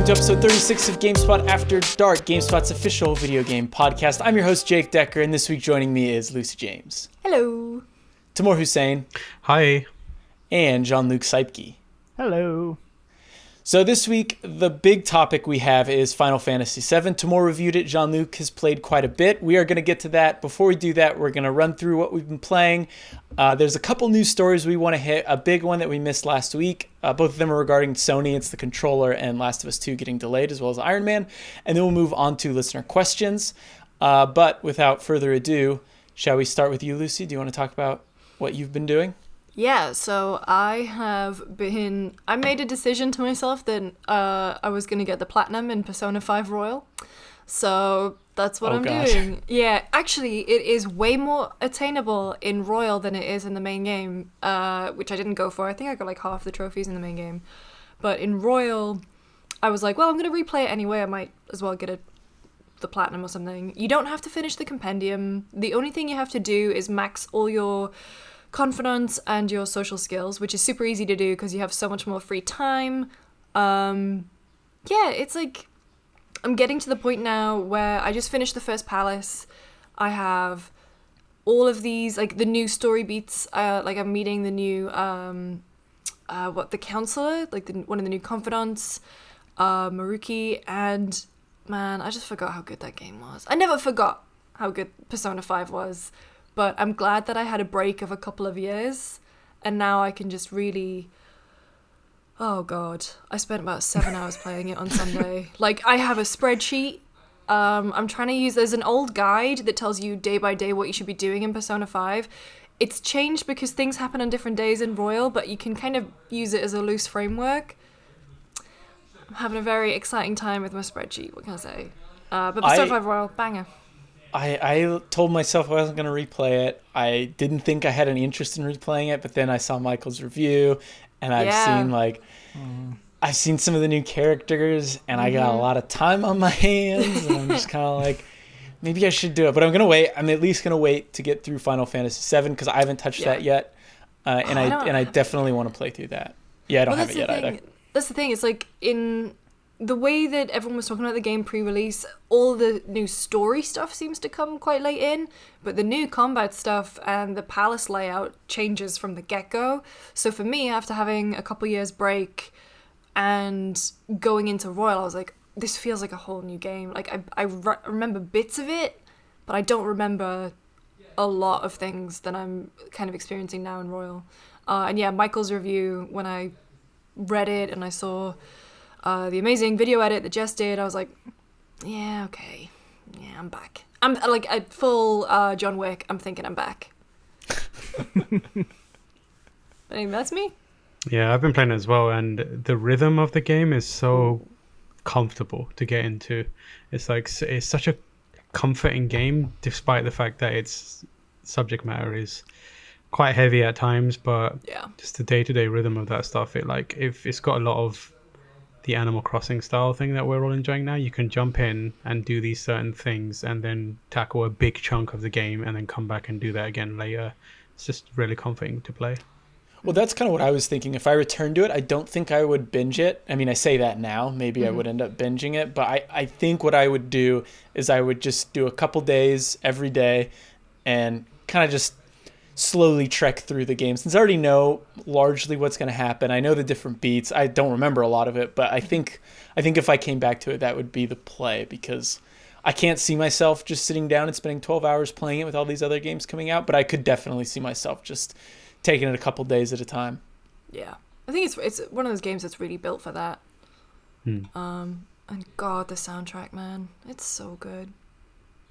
to episode 36 of GameSpot After Dark, GameSpot's official video game podcast. I'm your host, Jake Decker, and this week joining me is Lucy James. Hello. Tamoor Hussein. Hi. And Jean-Luc Seipke. Hello. So this week, the big topic we have is Final Fantasy VII. Tamoor reviewed it. Jean-Luc has played quite a bit. We are going to get to that. Before we do that, we're going to run through what we've been playing. There's a couple news stories we want to hit. A big one that we missed last week. Both of them are regarding Sony. It's the controller and Last of Us 2 getting delayed, as well as Iron Man. And then we'll move on to listener questions. But without further ado, shall we start with you, Lucy? Do you want to talk about what you've been doing? Yeah, so I made a decision to myself that I was going to get the Platinum in Persona 5 Royal. So that's what I'm doing. Yeah, actually, it is way more attainable in Royal than it is in the main game, which I didn't go for. I think I got like half the trophies in the main game. But in Royal, I was like, well, I'm going to replay it anyway. I might as well get the Platinum or something. You don't have to finish the compendium. The only thing you have to do is max all your confidence and your social skills, which is super easy to do because you have so much more free time. Yeah, it's like I'm getting to the point now where I just finished the first palace. I have all of these, like the new story beats, like I'm meeting the new the counselor, like one of the new confidants, Maruki, and man, I just forgot how good that game was. I never forgot how good Persona 5 was. But I'm glad that I had a break of a couple of years, and now I can just really... Oh, God. I spent about 7 hours playing it on Sunday. Like, I have a spreadsheet. I'm trying to use... There's an old guide that tells you day by day what you should be doing in Persona 5. It's changed because things happen on different days in Royal, but you can kind of use it as a loose framework. I'm having a very exciting time with my spreadsheet. What can I say? But Persona 5 Royal, banger. I told myself I wasn't going to replay it. I didn't think I had any interest in replaying it, but then I saw Michael's review, and I've seen some of the new characters, and I got a lot of time on my hands, and I'm just kind of like, maybe I should do it. But I'm going to wait. I'm at least going to wait to get through Final Fantasy VII because I haven't touched that yet, and I definitely want to play through that. Yeah, I don't have it yet either. That's the thing. It's like in the way that everyone was talking about the game pre-release, all the new story stuff seems to come quite late in, but the new combat stuff and the palace layout changes from the get-go. So for me, after having a couple years break and going into Royal, I was like, this feels like a whole new game. Like I remember bits of it, but I don't remember a lot of things that I'm kind of experiencing now in Royal. And yeah, Michael's review, when I read it and I saw the amazing video edit that Jess did, I was like, yeah, okay. Yeah, I'm back. I'm like a full John Wick. I'm thinking I'm back. I think that's me. Yeah, I've been playing it as well, and the rhythm of the game is so comfortable to get into. It's like, it's such a comforting game, despite the fact that its subject matter is quite heavy at times, but just the day-to-day rhythm of that stuff, it's got a lot of the Animal Crossing style thing that we're all enjoying now. You can jump in and do these certain things and then tackle a big chunk of the game and then come back and do that again later. It's just really comforting to play. Well, that's kind of what I was thinking. If I returned to it, I don't think I would binge it. I mean, I say that now. Maybe I would end up binging it. But I think what I would do is I would just do a couple days every day and kind of just slowly trek through the game. Since I already know largely what's going to happen, I know the different beats. I don't remember a lot of it, but I think if I came back to it, that would be the play, because I can't see myself just sitting down and spending 12 hours playing it with all these other games coming out, but I could definitely see myself just taking it a couple days at a time. Yeah, I think it's one of those games that's really built for that. And God, the soundtrack, man, it's so good.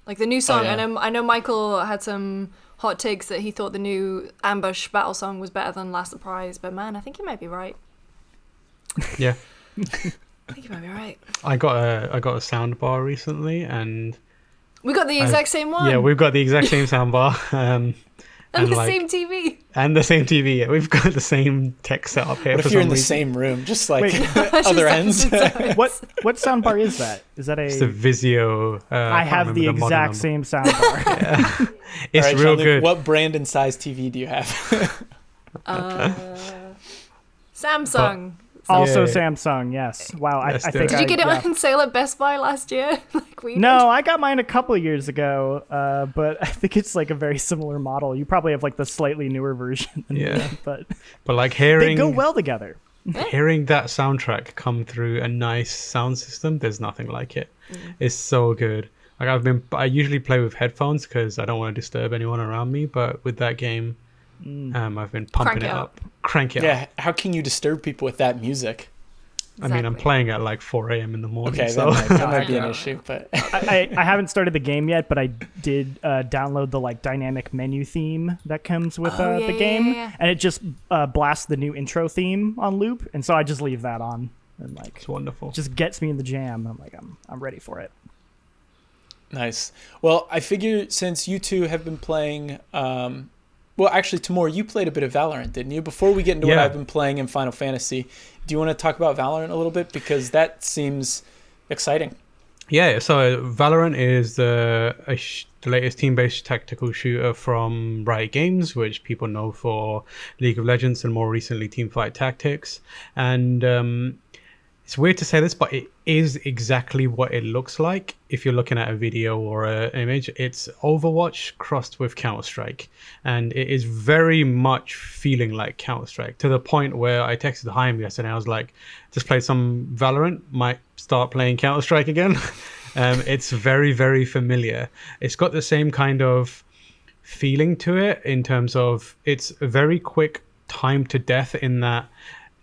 Like the new song, I know Michael had some hot takes that he thought the new Ambush battle song was better than Last Surprise, but man, I think he might be right. Yeah. I think you might be right. I got a sound bar recently, and we got the exact same one. Yeah, we've got the exact same sound bar. And the same TV. And the same TV. Yeah, we've got the same tech setup here. What if you're in the same room, just like other ends? What soundbar is that? Is that a? It's a Vizio. I have the exact same soundbar. Yeah. It's right, real good. What brand and size TV do you have? Samsung. Also Yeah. Samsung, yes. Wow, I That's think. the- Did you get it yeah. on sale at Best Buy last year? Like we No, I got mine a couple of years ago, but I think it's like a very similar model. You probably have like the slightly newer version than Yeah. me, but But like they go well together. hearing that soundtrack come through a nice sound system, there's nothing like it. It's so good. Like I usually play with headphones because I don't want to disturb anyone around me, but with that game, I've been pumping Crank it it up. up. Crank it up. Yeah, how can you disturb people with that music? I mean, I'm Exactly. playing at like 4 a.m. in the morning. Okay, so that might be an Yeah. issue, but I haven't started the game yet, but I did download the like dynamic menu theme that comes with Oh, yeah, the yeah, game, yeah. and it just blasts the new intro theme on loop, and so I just leave that on, and like it's wonderful. it just gets me in the jam. I'm like I'm ready for it. nice. Well, I figure since you two have been playing, well, actually, Tamoor, you played a bit of Valorant, didn't you? Before we get into what Yeah. I've been playing in Final Fantasy, do you want to talk about Valorant a little bit? Because that seems exciting. Yeah, so Valorant is the latest team-based tactical shooter from Riot Games, which people know for League of Legends and more recently Teamfight Tactics. And it's weird to say this, but it is exactly what it looks like. If you're looking at a video or an image, it's Overwatch crossed with Counter-Strike. And it is very much feeling like Counter-Strike, to the point where I texted Chaim yesterday. I was like, just played some Valorant, might start playing Counter-Strike again. It's very, very familiar. It's got the same kind of feeling to it in terms of it's a very quick time to death, in that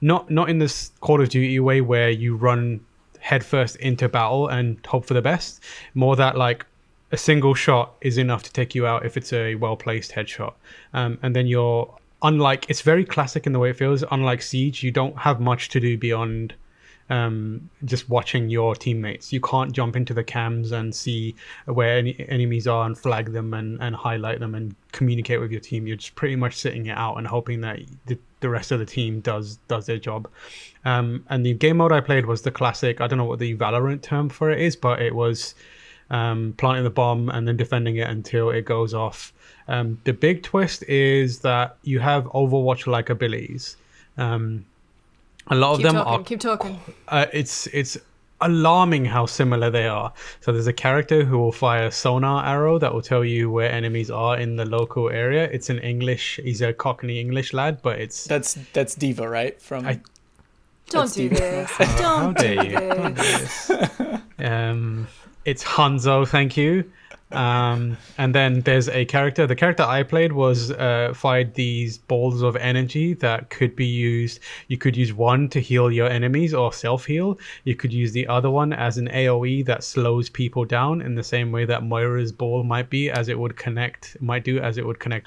not in this Call of Duty way where you run headfirst into battle and hope for the best. More that like a single shot is enough to take you out if it's a well-placed headshot. And then unlike, it's very classic in the way it feels. Unlike Siege, you don't have much to do beyond just watching your teammates. You can't jump into the cams and see where any enemies are and flag them and highlight them and communicate with your team. You're just pretty much sitting it out and hoping that the rest of the team does their job. And the game mode I played was the classic, I don't know what the Valorant term for it is, but it was planting the bomb and then defending it until it goes off. The big twist is that you have Overwatch-like abilities. A lot of them are. Keep talking. It's alarming how similar they are. So there's a character who will fire a sonar arrow that will tell you where enemies are in the local area. It's in English. He's a Cockney English lad, but it's That's Diva, right? From I- Don't That's do Steve. this. how Don't dare do you? Don't do this. this. It's Hanzo, thank you. And then there's a character. The character I played was fired these balls of energy that could be used. You could use one to heal your enemies or self-heal. You could use the other one as an AoE that slows people down in the same way that Moira's ball might do as it would connect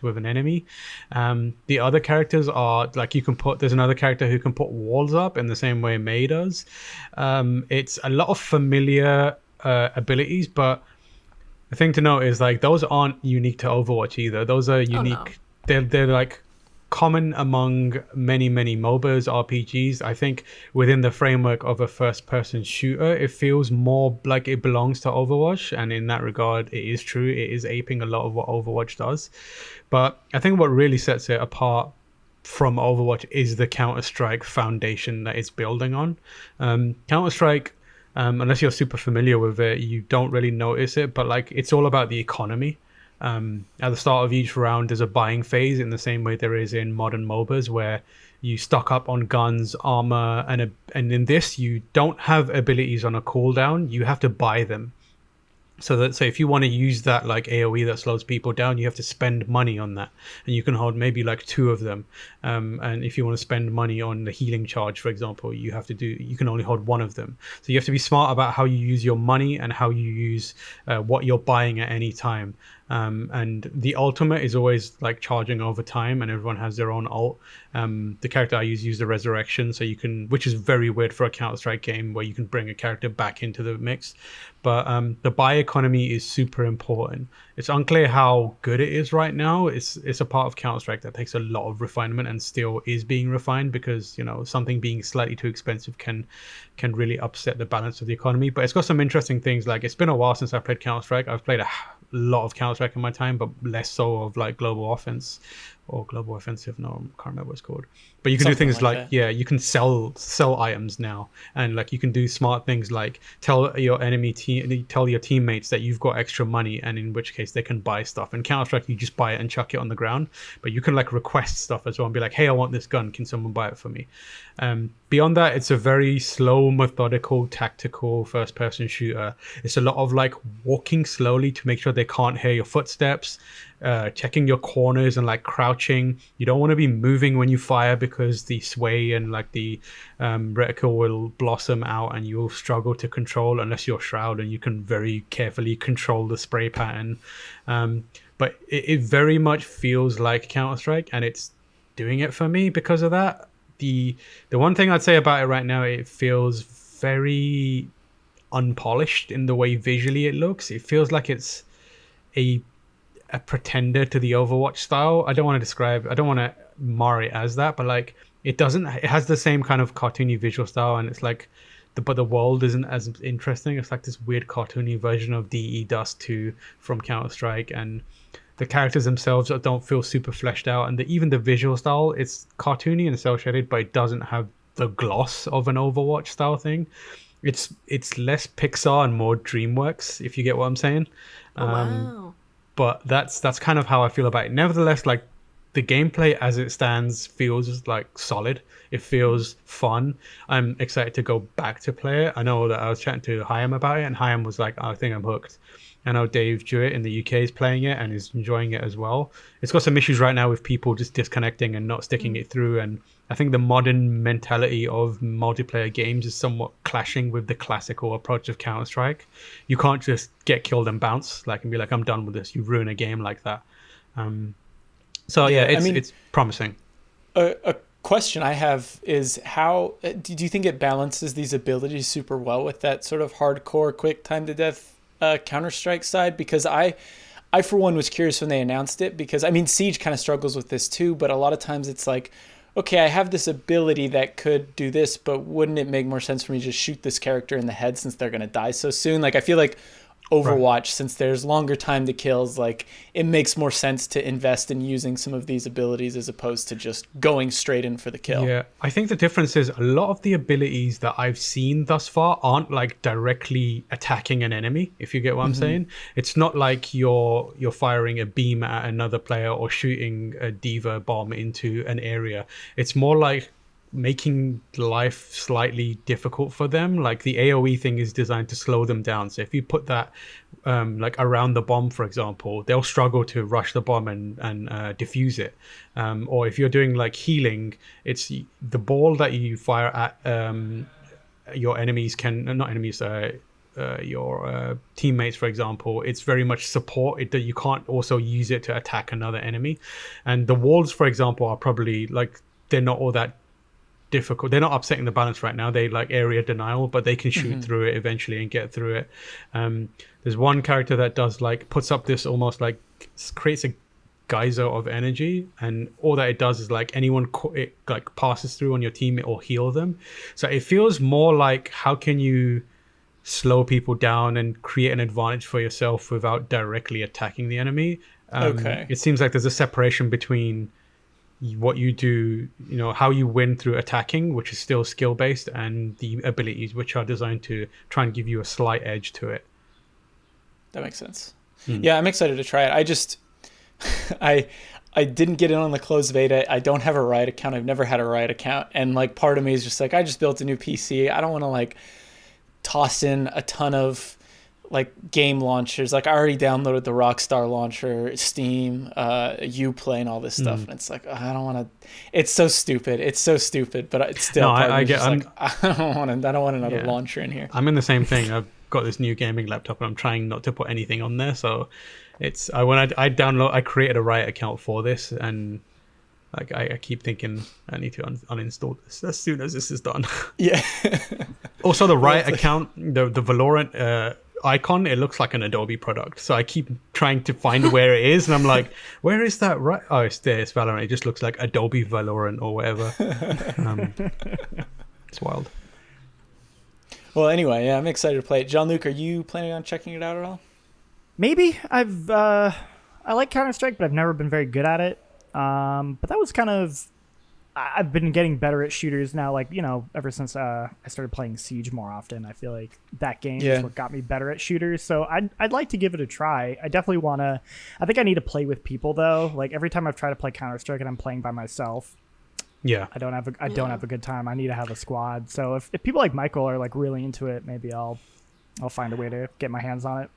with an enemy. The other characters are like there's another character who can put walls up in the same way Mei does. It's a lot of familiar abilities, but the thing to note is like those aren't unique to Overwatch either. Those are unique. no. They're like common among many MOBAs, RPGs. I think within the framework of a first-person shooter, it feels more like it belongs to Overwatch, and in that regard, it is true. It is aping a lot of what Overwatch does. But I think what really sets it apart from Overwatch is the Counter-Strike foundation that it's building on. Counter-Strike, unless you're super familiar with it, you don't really notice it, but like it's all about the economy. At the start of each round, there's a buying phase in the same way there is in modern MOBAs, where you stock up on guns, armor, and in this, you don't have abilities on a cooldown. You have to buy them. So that, say, if you want to use that like AoE that slows people down, you have to spend money on that, and you can hold maybe like 2 of them. And if you want to spend money on the healing charge, for example, you can only hold 1 of them. So you have to be smart about how you use your money and how you use what you're buying at any time. And the ultimate is always like charging over time, and everyone has their own ult. The character I use the resurrection, so you can, which is very weird for a Counter-Strike game where you can bring a character back into the mix. But the buy economy is super important. It's unclear how good it is right now. It's a part of Counter-Strike that takes a lot of refinement and still is being refined, because something being slightly too expensive can really upset the balance of the economy. But it's got some interesting things. Like, it's been a while since I played Counter-Strike. I've played a lot of Counter-Strike in my time, but less so of like global offense, or global offensive. No, I can't remember what it's called. But you can Something do things like like that. you can sell items now, and like you can do smart things like tell your teammates that you've got extra money, and in which case they can buy stuff. In Counter-Strike, you just buy it and chuck it on the ground, but you can like request stuff as well and be like, hey, I want this gun, can someone buy it for me? Beyond that, it's a very slow, methodical, tactical first-person shooter. It's a lot of like walking slowly to make sure they can't hear your footsteps, checking your corners and like crouching. You don't want to be moving when you fire because the sway and like the reticle will blossom out and you'll struggle to control unless you're Shroud and you can very carefully control the spray pattern. But it very much feels like Counter-Strike, and it's doing it for me because of that. The one thing I'd say about it right now, it feels very unpolished in the way visually it looks. It feels like it's a pretender to the Overwatch style. I don't want to mar it as that, but like it has the same kind of cartoony visual style, and it's like but the world isn't as interesting. It's like this weird cartoony version of DE Dust 2 from Counter-Strike, and the characters themselves don't feel super fleshed out, and even the visual style, it's cartoony and cel shaded, but it doesn't have the gloss of an Overwatch style thing. It's less Pixar and more DreamWorks, if you get what I'm saying. Wow. But that's kind of how I feel about it. Nevertheless, like the gameplay as it stands feels like solid. It feels fun. I'm excited to go back to play it. I know that I was chatting to Hyam about it, and Hyam was like, I think I'm hooked. I know Dave Jewett in the UK is playing it and is enjoying it as well. It's got some issues right now with people just disconnecting and not sticking it through, and I think the modern mentality of multiplayer games is somewhat clashing with the classical approach of Counter-Strike. You can't just get killed and bounce and be like, I'm done with this. You ruin a game like that. It's promising. A question I have is, how do you think it balances these abilities super well with that sort of hardcore, quick time to death Counter-Strike side? Because I for one was curious when they announced it, because I mean Siege kind of struggles with this too, but a lot of times it's like, okay, I have this ability that could do this, but wouldn't it make more sense for me to just shoot this character in the head since they're going to die so soon? Like I feel like Overwatch, since there's longer time to kills, like it makes more sense to invest in using some of these abilities as opposed to just going straight in for the kill. Yeah, I think the difference is a lot of the abilities that I've seen thus far aren't like directly attacking an enemy, if you get what I'm saying. It's not like you're firing a beam at another player or shooting a diva bomb into an area. It's more like making life slightly difficult for them. Like the AoE thing is designed to slow them down, so if you put that like around the bomb, for example, they'll struggle to rush the bomb and defuse it. Or if you're doing like healing, it's the ball that you fire at your enemies your teammates, for example, it's very much support. You can't also use it to attack another enemy. And the walls, for example, are probably like, they're not all that difficult. They're not upsetting the balance right now. They like area denial, but they can shoot through it eventually and get through it. There's one character that does like puts up this almost like creates a geyser of energy, and all that it does is like anyone it like passes through on your team, it will heal them. So it feels more like, how can you slow people down and create an advantage for yourself without directly attacking the enemy? It seems like there's a separation between what you do, how you win through attacking, which is still skill based, and the abilities, which are designed to try and give you a slight edge to it. That makes sense. Yeah, I'm excited to try it. I just I didn't get in on the closed beta. I don't have a Riot account. I've never had a Riot account, and like part of me is just like, I just built a new PC. I don't want to like toss in a ton of like game launchers. Like I already downloaded the Rockstar launcher, Steam, Uplay, and all this stuff, and it's like, I don't want to. It's so stupid. But it's still. No, I get. I don't want another launcher in here. I'm in the same thing. I've got this new gaming laptop, and I'm trying not to put anything on there. So it's I created a Riot account for this, and like I keep thinking I need to uninstall this as soon as this is done. Yeah. Also, the Riot account, the Valorant icon, it looks like an Adobe product, so I keep trying to find where it is, and I'm like, where is that? Right? Oh, it's there. It's Valorant. It just looks like Adobe Valorant or whatever. It's wild. Well, anyway, yeah, I'm excited to play it. Jean-Luc, are you planning on checking it out at all? Maybe. I like Counter-Strike, but I've never been very good at it. But that was kind of. I've been getting better at shooters now, like, ever since I started playing Siege more often. I feel like that game is what got me better at shooters. So I'd like to give it a try. I definitely want to. I think I need to play with people, though. Like, every time I've tried to play Counter-Strike and I'm playing by myself, I don't have a good time. I need to have a squad. So if people like Michael are like really into it, maybe I'll find a way to get my hands on it.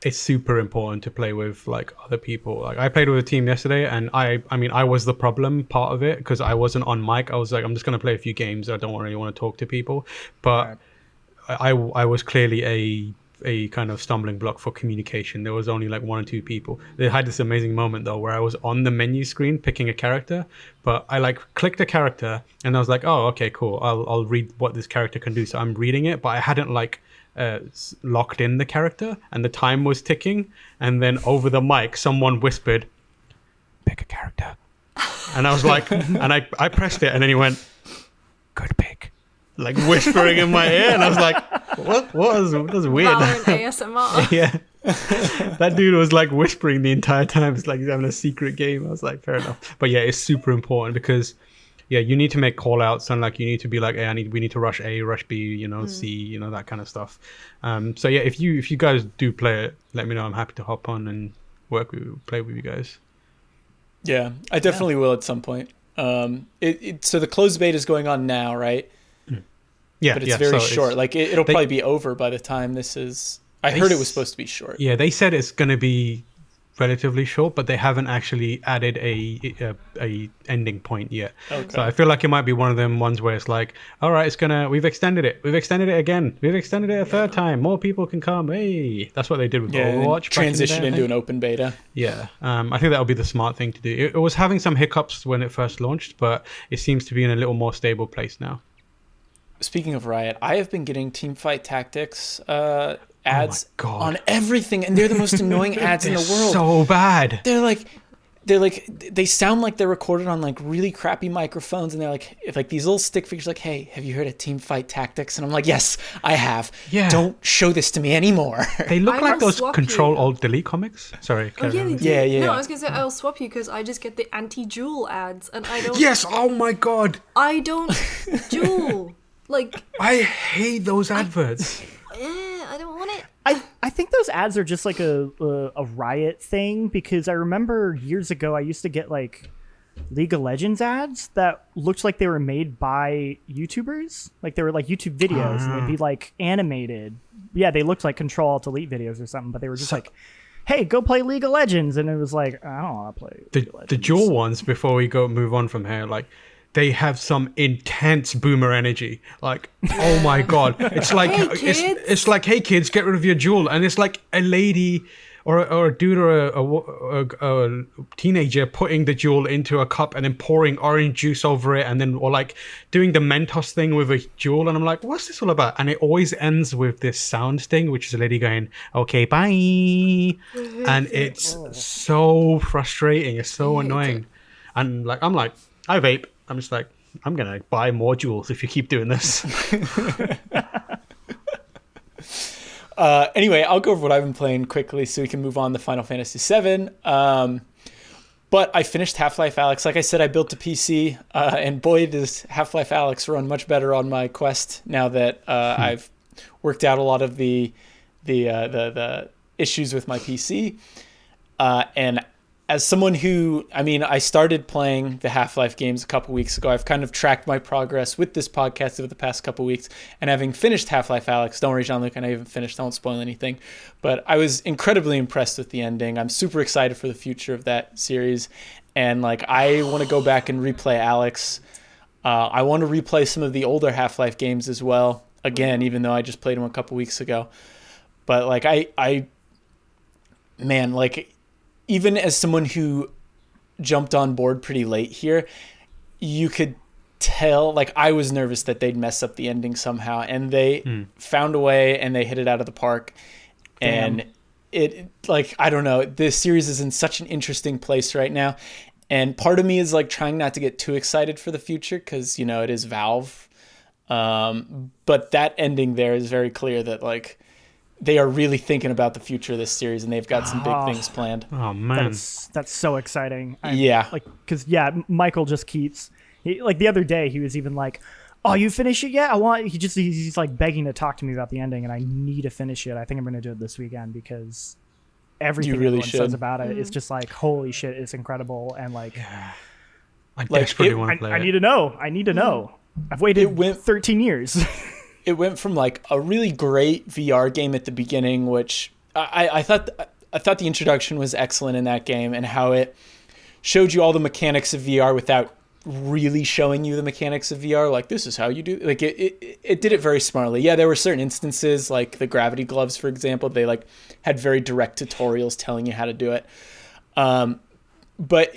It's super important to play with like other people. Like I played with a team yesterday, and I mean I was the problem part of it because I wasn't on mic. I was like, I'm just gonna play a few games. I don't really want to talk to people, but I was clearly a kind of stumbling block for communication. There was only like one or two people. They had this amazing moment though where I was on the menu screen picking a character, but I like clicked a character and I was like, oh, okay, cool. I'll read what this character can do. So I'm reading it, but I hadn't like locked in the character, and the time was ticking, and then over the mic someone whispered, pick a character, and I was like, and I pressed it, and then he went, good pick, like whispering in my ear, and I was like, what was weird. Valorant ASMR. Yeah. That dude was like whispering the entire time. It's like he's having a secret game. I was like, fair enough. But yeah, it's super important because you need to make call outs, and like you need to be like, hey, we need to rush A, rush B, C, that kind of stuff. So yeah, if you guys do play it, let me know. I'm happy to hop on and play with you guys. Yeah, I definitely will at some point. So the closed beta is going on now, right? Yeah, but it's very short. Like it'll probably be over by the time this is. I heard it was supposed to be short. Yeah, they said it's going to be relatively short, but they haven't actually added a ending point yet. Okay. So I feel like it might be one of them ones where it's like, all right, we've extended it again, we've extended it a third time, more people can come. Hey, that's what they did with Overwatch. Transition into an open beta. Yeah, I think that would be the smart thing to do. It was having some hiccups when it first launched, but it seems to be in a little more stable place now. Speaking of Riot, I have been getting Teamfight Tactics ads on everything, and they're the most annoying ads in the world. So bad. They sound like they're recorded on like really crappy microphones, and they're like these little stick figures like, hey, have you heard of Teamfight Tactics? And I'm like, yes, I have. Yeah. Don't show this to me anymore. They look like those Control-Alt-Delete comics. Sorry. Yeah. No, I was gonna say I'll swap you because I just get the anti-Jewel ads, and I don't. Yes. Oh my god. I don't Jewel. Like I hate those adverts. I don't want it. I think those ads are just like a Riot thing, because I remember years ago I used to get like League of Legends ads that looked like they were made by YouTubers. Like they were like YouTube videos and they'd be like animated. Yeah, they looked like Control-Alt-Delete videos or something, but they were just like, hey, go play League of Legends. And it was like, I don't want to play League of Legends. The Jewel ones, before we move on from here, like, they have some intense boomer energy. Like, oh my god, it's like it's like, hey kids, get rid of your Jewel, and it's like a lady or a dude or a teenager putting the Jewel into a cup and then pouring orange juice over it, and then or like doing the Mentos thing with a Jewel, and I'm like, what's this all about? And it always ends with this sound thing, which is a lady going, okay, bye, and it's so frustrating. It's so annoying, and like I'm like, I vape. I'm just like, I'm going to buy more Jewels if you keep doing this. Anyway, I'll go over what I've been playing quickly so we can move on to Final Fantasy VII. But I finished Half-Life Alyx. Like I said, I built a PC, and boy, does Half-Life Alyx run much better on my Quest now that I've worked out a lot of the issues with my PC. And as someone who, I started playing the Half-Life games a couple weeks ago. I've kind of tracked my progress with this podcast over the past couple weeks. And having finished Half-Life Alyx, don't worry, Jean-Luc, I know you haven't finished, I won't spoil anything. But I was incredibly impressed with the ending. I'm super excited for the future of that series. And I want to go back and replay Alyx. I want to replay some of the older Half-Life games as well. Again, even though I just played them a couple weeks ago. But even as someone who jumped on board pretty late here, you could tell, I was nervous that they'd mess up the ending somehow, and they found a way and they hit it out of the park. Damn. And it, I don't know, this series is in such an interesting place right now. And part of me is trying not to get too excited for the future because, it is Valve. But that ending there is very clear that they are really thinking about the future of this series, and they've got some big things planned. Oh man, that's so exciting. Yeah. Because Michael just keeps like the other day he was even like, "Oh, you finish it yet? He's like begging to talk to me about the ending, and I need to finish it. I think I'm going to do it this weekend because everything everyone says about it is just like, holy shit, it's incredible." And like, I desperately want to play it. I need to know. I need to know. I've waited 13 years. It went from like a really great VR game at the beginning, which I thought the introduction was excellent in that game, and how it showed you all the mechanics of VR without really showing you the mechanics of VR. Like, this is how you do, like it did it very smartly. Yeah, there were certain instances like the gravity gloves, for example, they like had very direct tutorials telling you how to do it. But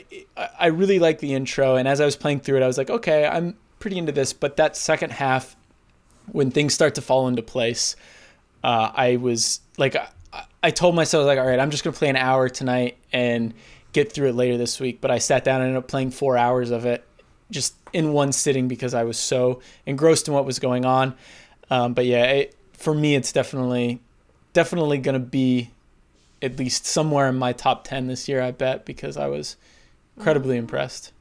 I really liked the intro, and as I was playing through it, I was like, okay, I'm pretty into this. But that second half, when things start to fall into place, I was like, I told myself, like, all right, I'm just going to play an hour tonight and get through it later this week. But I sat down and ended up playing 4 hours of it just in one sitting because I was so engrossed in what was going on. But yeah, for me, it's definitely going to be at least somewhere in my top 10 this year, I bet, because I was incredibly impressed.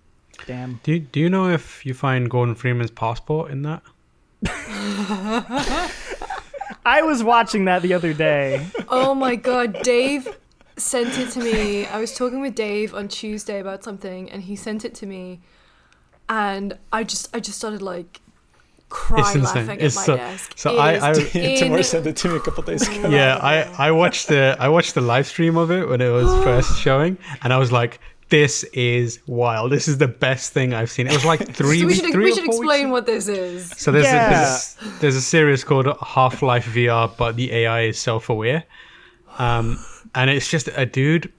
Damn. Do you know if you find Gordon Freeman's passport in that? I was watching that the other day. Oh my god, Dave sent it to me. I was talking with Dave on Tuesday about something, and he sent it to me, and I just started like crying laughing at my desk. So Tamoor sent it to me a couple days ago. Yeah, I watched the live stream of it when it was first showing, and I was like, this is wild. This is the best thing I've seen. It was like three. So we should explain what this is. So there's a series called Half-Life VR, but the AI is self-aware, and it's just a dude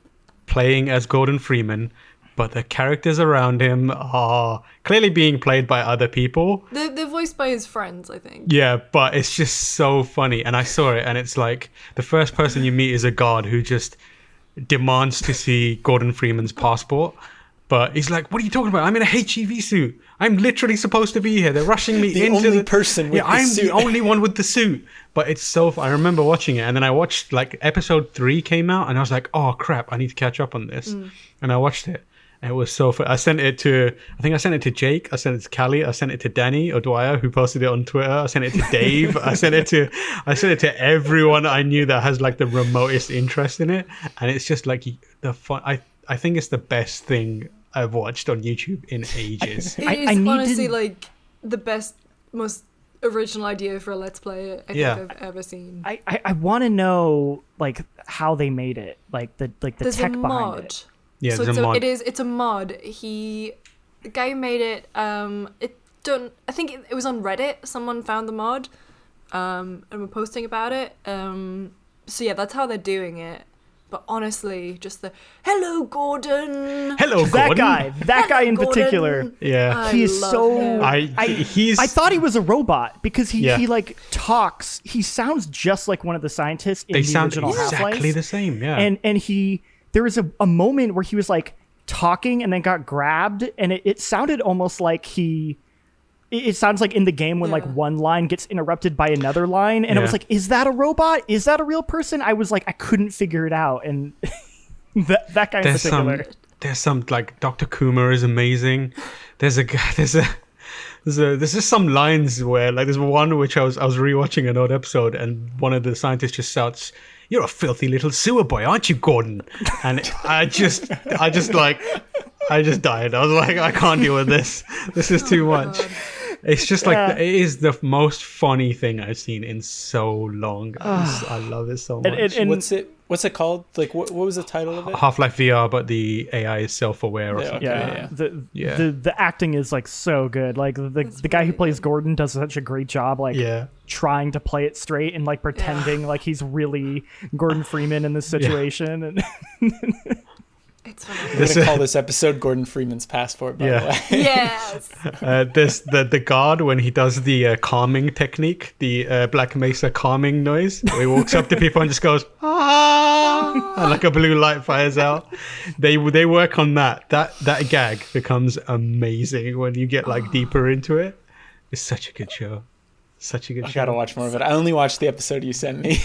playing as Gordon Freeman, but the characters around him are clearly being played by other people. They're voiced by his friends, I think. Yeah, but it's just so funny. And I saw it, and it's like the first person you meet is a guard who just demands to see Gordon Freeman's passport. But he's like, what are you talking about? I'm in a HEV suit. I'm literally supposed to be here. They're rushing me into the person with the suit. I'm the only one with the suit. But it's so I remember watching it, and then I watched like episode 3 came out, and I was like, oh crap, I need to catch up on this. And I watched it. And it was so fun. I sent it to Jake, I sent it to Callie, I sent it to Danny O'Dwyer, who posted it on Twitter, I sent it to Dave, I sent it to everyone I knew that has like the remotest interest in it. And it's just like the fun. I think it's the best thing I've watched on YouTube in ages. It is honestly like the best, most original idea for a Let's Play I think I've ever seen. I want to know like how they made it, like the There's tech a behind mod. it. Yeah, so it's a mod. it's a mod. The guy who made it, I think it was on Reddit. Someone found the mod, and were posting about it. So yeah, that's how they're doing it. But honestly, just the hello Gordon. Hello Gordon. That guy in Gordon. particular. Yeah, he is so. him. I thought he was a robot because he like talks. He sounds just like one of the scientists in the original Half-Life. They sound exactly the same. Yeah, and there was a moment where he was like talking and then got grabbed, and it sounded almost like it sounds like in the game when like one line gets interrupted by another line, and it was like, is that a robot? Is that a real person? I was like, I couldn't figure it out, and that guy in particular. There's some like Dr. Kuma is amazing. There's just some lines where like there's one which I was rewatching an old episode, and one of the scientists just shouts, "You're a filthy little sewer boy, aren't you, Gordon?" And I just died. I was like, I can't deal with this. This is too much. It's just like it is the most funny thing I've seen in so long. I love it so much. And what's it called? Like what was the title of it? Half-Life VR, but the AI is self-aware or something. The acting is like so good. Like the guy who plays Gordon does such a great job. Like trying to play it straight and like pretending like he's really Gordon Freeman in this situation. And it's funny. We're going to call this episode Gordon Freeman's Passport, by the way. Yes. The guard, when he does the calming technique, the Black Mesa calming noise, where he walks up to people and just goes, ah, and like a blue light fires out. They work on that. That gag becomes amazing when you get like deeper into it. It's such a good show. Such a good show. I gotta watch more of it. I only watched the episode you sent me.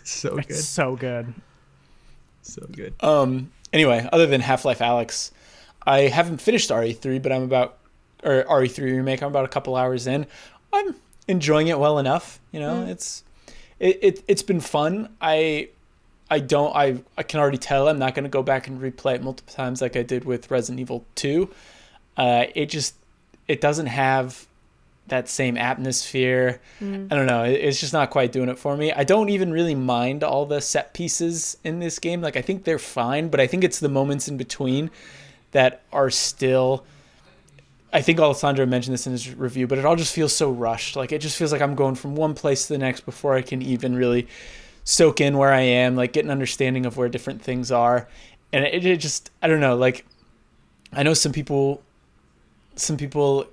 So good. It's so good. So good. Anyway, other than Half-Life Alyx, I haven't finished RE3, but RE3 Remake. I'm about a couple hours in. I'm enjoying it well enough. You know, it's been fun. I can already tell I'm not going to go back and replay it multiple times like I did with Resident Evil 2. It doesn't have that same atmosphere. I don't know. It's just not quite doing it for me. I don't even really mind all the set pieces in this game. Like, I think they're fine, but I think it's the moments in between that are still... I think Alessandro mentioned this in his review, but it all just feels so rushed. Like, it just feels like I'm going from one place to the next before I can even really soak in where I am, like get an understanding of where different things are. And it just, I don't know, like, I know some people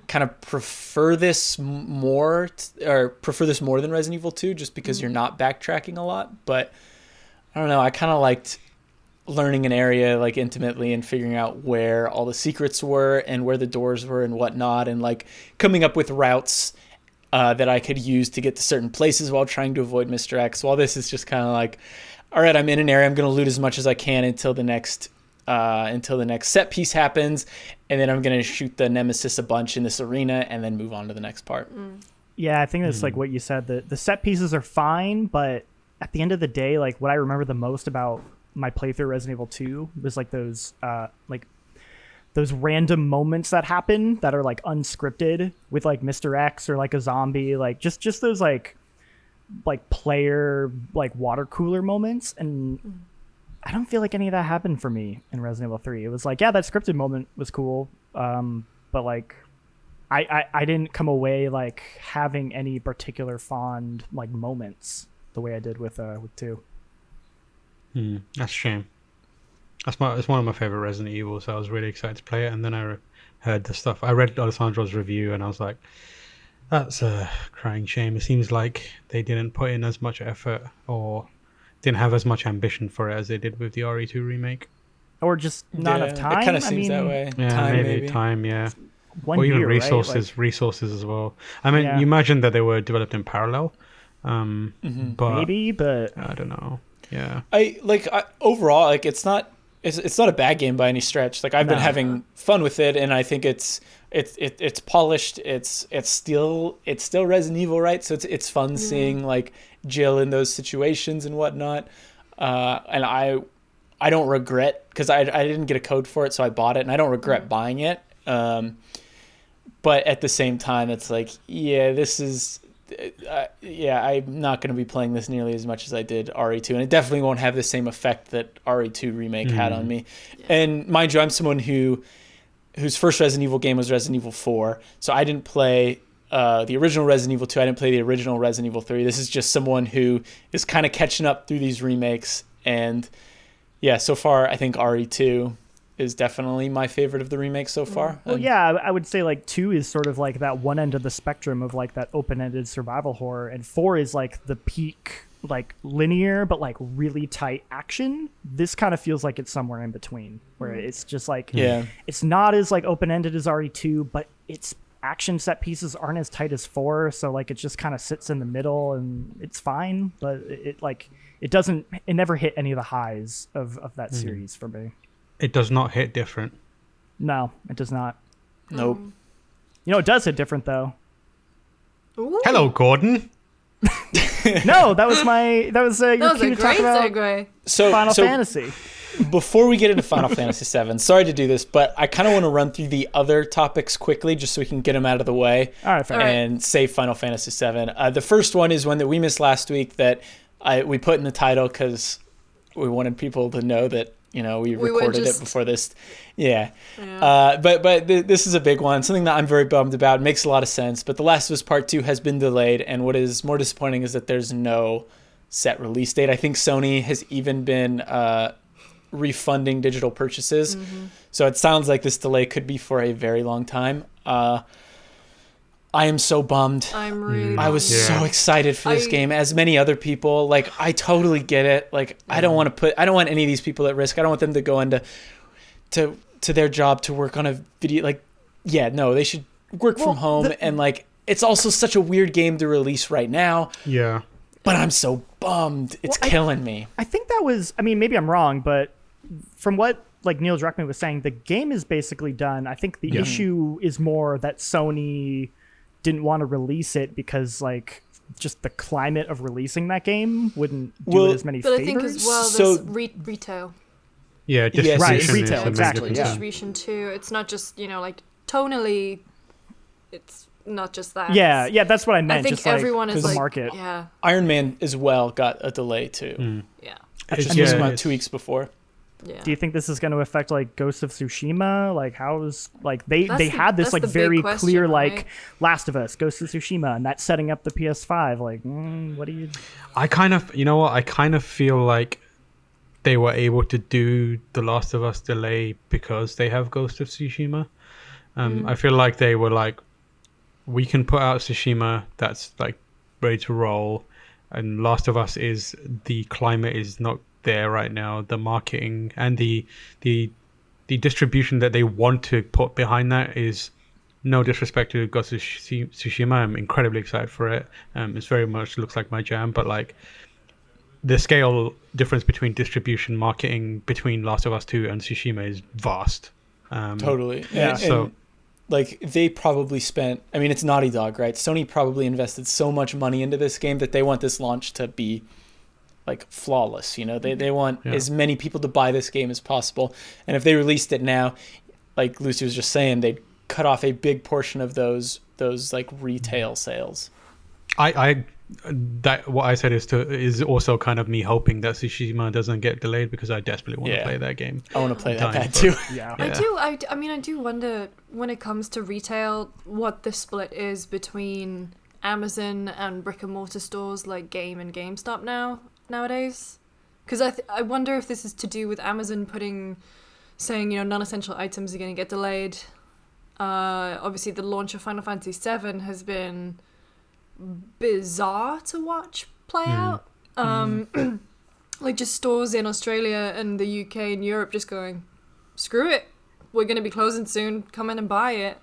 kind of prefer this more than Resident Evil 2 just because you're not backtracking a lot. But I don't know, I kind of liked learning an area like intimately and figuring out where all the secrets were and where the doors were and whatnot, and like coming up with routes that I could use to get to certain places while trying to avoid Mr. X. While this is just kind of like, all right, I'm in an area, I'm going to loot as much as I can until the next set piece happens, and then I'm going to shoot the nemesis a bunch in this arena and then move on to the next part. Yeah, I think that's like what you said. The set pieces are fine, but at the end of the day, like what I remember the most about my playthrough Resident Evil 2 was like those random moments that happen that are like unscripted with like Mr. X or like a zombie, like just those like player like water cooler moments. And I don't feel like any of that happened for me in Resident Evil 3. It was like, yeah, that scripted moment was cool, but like I didn't come away like having any particular fond like moments the way I did with 2. That's a shame. It's one of my favorite Resident Evil, so I was really excited to play it. And then I heard the stuff. I read Alessandro's review, and I was like, "That's a crying shame." It seems like they didn't put in as much effort or didn't have as much ambition for it as they did with the RE2 remake, or just not enough time. It kind of seems that way. Yeah, maybe time. Yeah, or even year, resources, right? Like, resources as well. I mean, you imagine that they were developed in parallel, but maybe, but I don't know. Yeah, overall, like it's not a bad game by any stretch. Like I've been having fun with it, and I think it's polished. It's still Resident Evil, right? So it's fun seeing like Jill in those situations and whatnot. And I don't regret, because I didn't get a code for it, so I bought it, and I don't regret buying it. But at the same time, it's like, this is. I'm not going to be playing this nearly as much as I did RE2, and it definitely won't have the same effect that RE2 Remake had on me. And mind you, I'm someone whose first Resident Evil game was Resident Evil 4, so I didn't play the original Resident Evil 2. I didn't play the original Resident Evil 3. This is just someone who is kind of catching up through these remakes, and so far I think RE2 is definitely my favorite of the remakes so far. Well, I would say like 2 is sort of like that one end of the spectrum of like that open-ended survival horror, and 4 is like the peak, like linear but like really tight action. This kind of feels like it's somewhere in between, where it's just like it's not as like open-ended as RE2, but its action set pieces aren't as tight as 4, so like it just kind of sits in the middle, and it's fine, but it never hit any of the highs of that series for me. It does not hit different. No, it does not. Nope. You know, it does hit different, though. Ooh. Hello, Gordon. No, that was your cue to talk about segue. Final Fantasy. Before we get into Final Fantasy VII, sorry to do this, but I kind of want to run through the other topics quickly, just so we can get them out of the way. All right, fair. And save Final Fantasy VII. The first one is one that we missed last week that we put in the title because we wanted people to know that, you know, we recorded it before this. But this is a big one, something that I'm very bummed about. It makes a lot of sense, but The Last of Us Part 2 has been delayed, and what is more disappointing is that there's no set release date. I think Sony has even been refunding digital purchases, so it sounds like this delay could be for a very long time. I am so bummed. I'm really I was so excited for this game, as many other people. Like, I totally get it. Like, I don't want any of these people at risk. I don't want them to go into to their job to work on a video. Like, no, they should work from home and like it's also such a weird game to release right now. Yeah. But I'm so bummed. It's killing me. I think that was, I mean, maybe I'm wrong, but from what like Neil Druckmann was saying, the game is basically done. I think the issue is more that Sony didn't want to release it because like just the climate of releasing that game wouldn't do it as many favors. But I think as well, there's retail. Yeah, distribution. Right, retail, exactly. Yeah. Distribution too. It's not just, you know, like tonally, it's not just that. Yeah, that's what I meant. I think just everyone is the like, market. yeah. Iron Man as well got a delay too. Yeah. It just came out 2 weeks before. Yeah. Do you think this is going to affect like Ghost of Tsushima? Like how's like they had this like very question, clear right? like Last of Us, Ghost of Tsushima, and that's setting up the PS5. Like, what do you? I kind of, you know what? I kind of feel like they were able to do the Last of Us delay because they have Ghost of Tsushima. I feel like they were like, we can put out Tsushima that's like ready to roll, and Last of Us is the climate is not there right now. The marketing and the distribution that they want to put behind that is, no disrespect to Ghost of Tsushima, I'm incredibly excited for it. It's very much looks like my jam, but like the scale difference between distribution marketing between Last of Us 2 and Tsushima is vast. Totally. Yeah. And, like they probably spent, I mean, it's Naughty Dog, right? Sony probably invested so much money into this game that they want this launch to be like flawless, you know. They want as many people to buy this game as possible, and if they released it now, like Lucy was just saying, they'd cut off a big portion of those like retail sales. I that what I said is also kind of me hoping that Tsushima doesn't get delayed, because I desperately want to play that game. I want to play that bad too. Yeah. I do wonder when it comes to retail what the split is between Amazon and brick and mortar stores like Game and GameStop nowadays, because I wonder if this is to do with Amazon saying, you know, non-essential items are going to get delayed. Obviously the launch of Final Fantasy VII has been bizarre to watch play out. Like just stores in Australia and the UK and Europe just going, screw it, we're going to be closing soon, come in and buy it.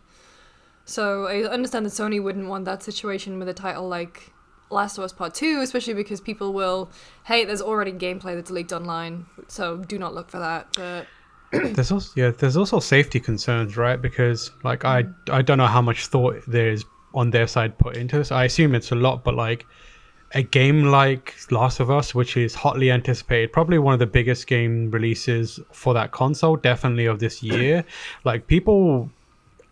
So I understand that Sony wouldn't want that situation with a title like Last of Us Part 2, especially because people will, hey, there's already gameplay that's leaked online, so do not look for that. But there's also safety concerns, right? Because like I don't know how much thought there is on their side put into this. I assume it's a lot, but like a game like Last of Us, which is hotly anticipated, probably one of the biggest game releases for that console, definitely of this year. Like people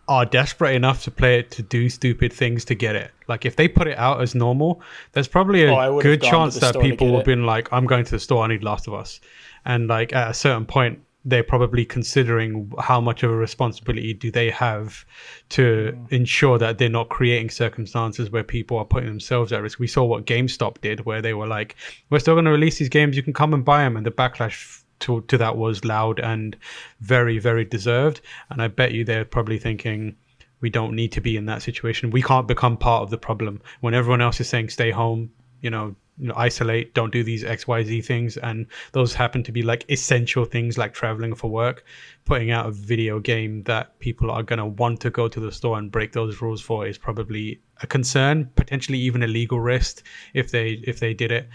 are desperate enough to play it to do stupid things to get it. Like if they put it out as normal, there's probably a good chance that people have been like, I'm going to the store, I need Last of Us. And like at a certain point, they're probably considering how much of a responsibility do they have to ensure that they're not creating circumstances where people are putting themselves at risk. We saw what GameStop did, where they were like, we're still going to release these games, you can come and buy them. And the backlash to that was loud and very, very deserved. And I bet you they're probably thinking, we don't need to be in that situation. We can't become part of the problem when everyone else is saying stay home, you know, isolate, don't do these XYZ things, and those happen to be like essential things like traveling for work. Putting out a video game that people are going to want to go to the store and break those rules for is probably a concern, potentially even a legal risk if they did it.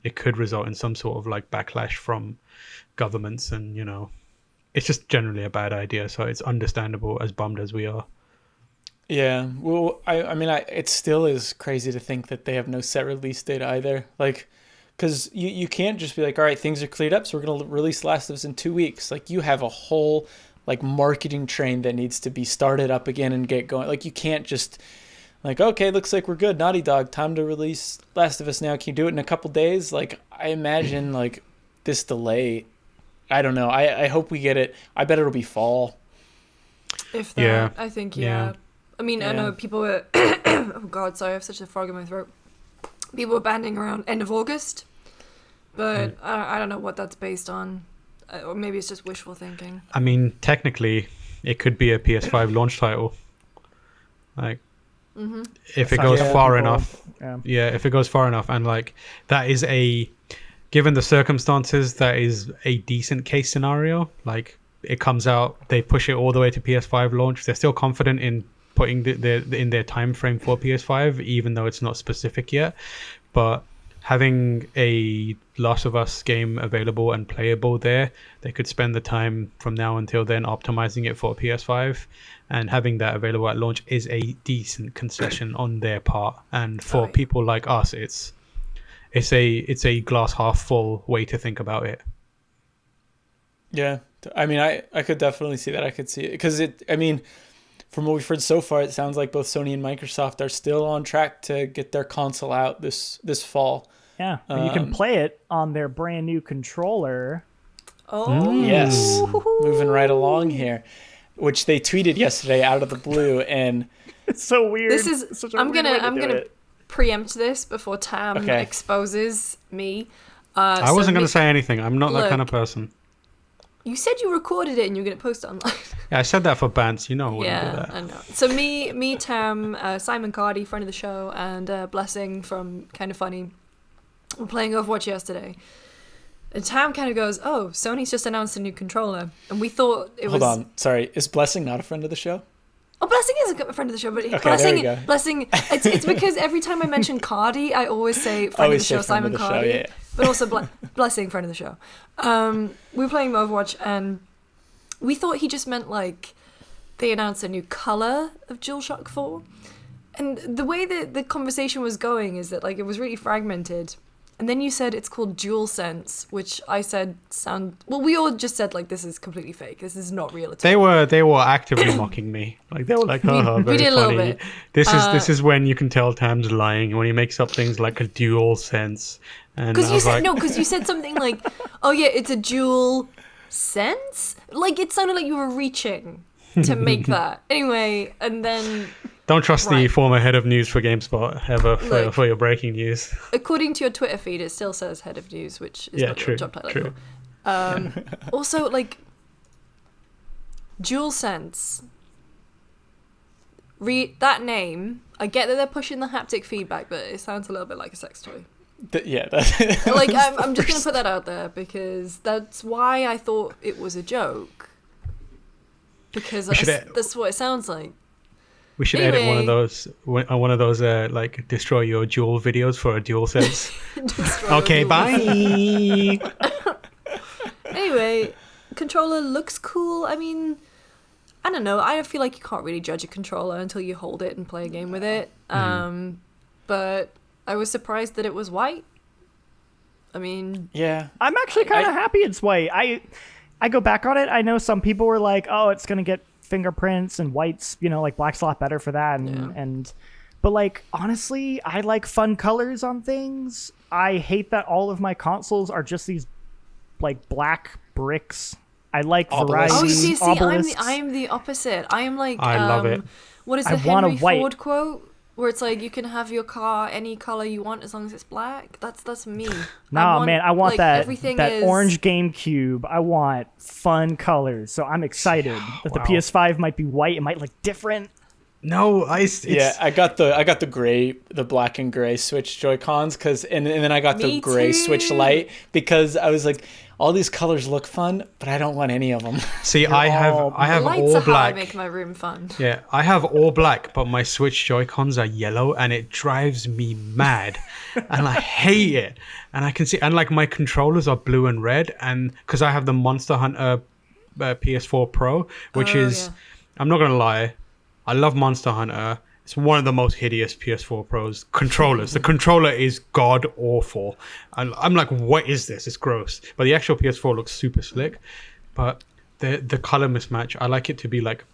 It could result in some sort of like backlash from governments, and you know, it's just generally a bad idea. So it's understandable, as bummed as we are. Yeah, well, I mean, it still is crazy to think that they have no set release date either. Like, because you can't just be like, all right, things are cleared up, so we're going to release Last of Us in 2 weeks. Like, you have a whole, like, marketing train that needs to be started up again and get going. Like, you can't just, like, okay, looks like we're good. Naughty Dog, time to release Last of Us now. Can you do it in a couple days? Like, I imagine, like, this delay, I don't know. I hope we get it. I bet it'll be fall. If that, yeah. I think, yeah. I mean, I know people were... oh, God, sorry, I have such a frog in my throat. People were banding around end of August, but I don't know what that's based on. Or maybe it's just wishful thinking. I mean, technically, it could be a PS5 launch title. Like, if it goes far enough. Yeah, if it goes far enough. And, like, that is given the circumstances, that is a decent case scenario. Like, it comes out, they push it all the way to PS5 launch. They're still confident in putting in their time frame for PS5, even though it's not specific yet. But having a Last of Us game available and playable there, they could spend the time from now until then optimizing it for PS5, and having that available at launch is a decent concession on their part. And for people like us, it's a glass half full way to think about it. Yeah, I mean, I could definitely see that. I could see it because from what we've heard so far, it sounds like both Sony and Microsoft are still on track to get their console out this fall. Yeah, and you can play it on their brand new controller. Oh, yes, moving right along here, which they tweeted yesterday out of the blue, and it's so weird. This is I'm gonna preempt this before Tam exposes me. I wasn't gonna say anything. I'm not that kind of person. You said you recorded it and you're going to post it online. Yeah, I said that for bands. You know I wouldn't do that. I know. So me, Tam, Simon Cardy, friend of the show, and Blessing from Kind of Funny, were playing Overwatch yesterday. And Tam kind of goes, oh, Sony's just announced a new controller. And we thought it was... Hold on. Sorry. Is Blessing not a friend of the show? Oh, Blessing is a friend of the show, but okay, Blessing, it's because every time I mention Cardy, I always say friend of the show, Simon Cardy. Yeah. But also Blessing, friend of the show. We were playing Overwatch, and we thought he just meant like they announced a new color of DualShock 4. And the way that the conversation was going is that like it was really fragmented. And then you said it's called DualSense, which I said we all just said like this is completely fake. This is not real at all. They were actively mocking me. Like they were like, very we did funny. A little bit. This is when you can tell Tam's lying, when he makes up things like a DualSense. Because you said something like, oh yeah, it's a dual sense. Like it sounded like you were reaching to make that. Anyway, and then don't trust the former head of news for GameSpot ever for your breaking news. According to your Twitter feed, it still says head of news, which is not your job title. True. Also, like DualSense. That name. I get that they're pushing the haptic feedback, but it sounds a little bit like a sex toy. Like I'm just gonna put that out there because that's why I thought it was a joke. Because that's what it sounds like. We should edit one of those like destroy your dual videos for a DualSense. Okay, bye. Anyway, controller looks cool. I mean, I don't know. I feel like you can't really judge a controller until you hold it and play a game with it. But I was surprised that it was white. I mean, yeah, I'm actually kind of happy it's white. I go back on it. I know some people were like, "Oh, it's gonna get fingerprints and whites." You know, like black's a lot better for that. But like honestly, I like fun colors on things. I hate that all of my consoles are just these like black bricks. I like variety. Oh, you see, I'm the opposite. I am like, I love it. What is the Henry Ford quote? Where it's like you can have your car any color you want as long as it's black. That's me. I want that is... orange GameCube. I want fun colors. So I'm excited that the PS5 might be white. It might look different. No, I got the black and gray Switch Joy-Cons and then I got the gray Switch Lite because I was like, all these colors look fun, but I don't want any of them. See, I have all black. How I make my room fun. Yeah, I have all black, but my Switch Joy-Cons are yellow, and it drives me mad, and I hate it. And I can see, and like my controllers are blue and red, and because I have the Monster Hunter PS4 Pro, which I'm not gonna lie, I love Monster Hunter. It's one of the most hideous PS4 Pro's controllers. The controller is god awful. I'm like, what is this? It's gross. But the actual PS4 looks super slick. But the color mismatch, I like it to be like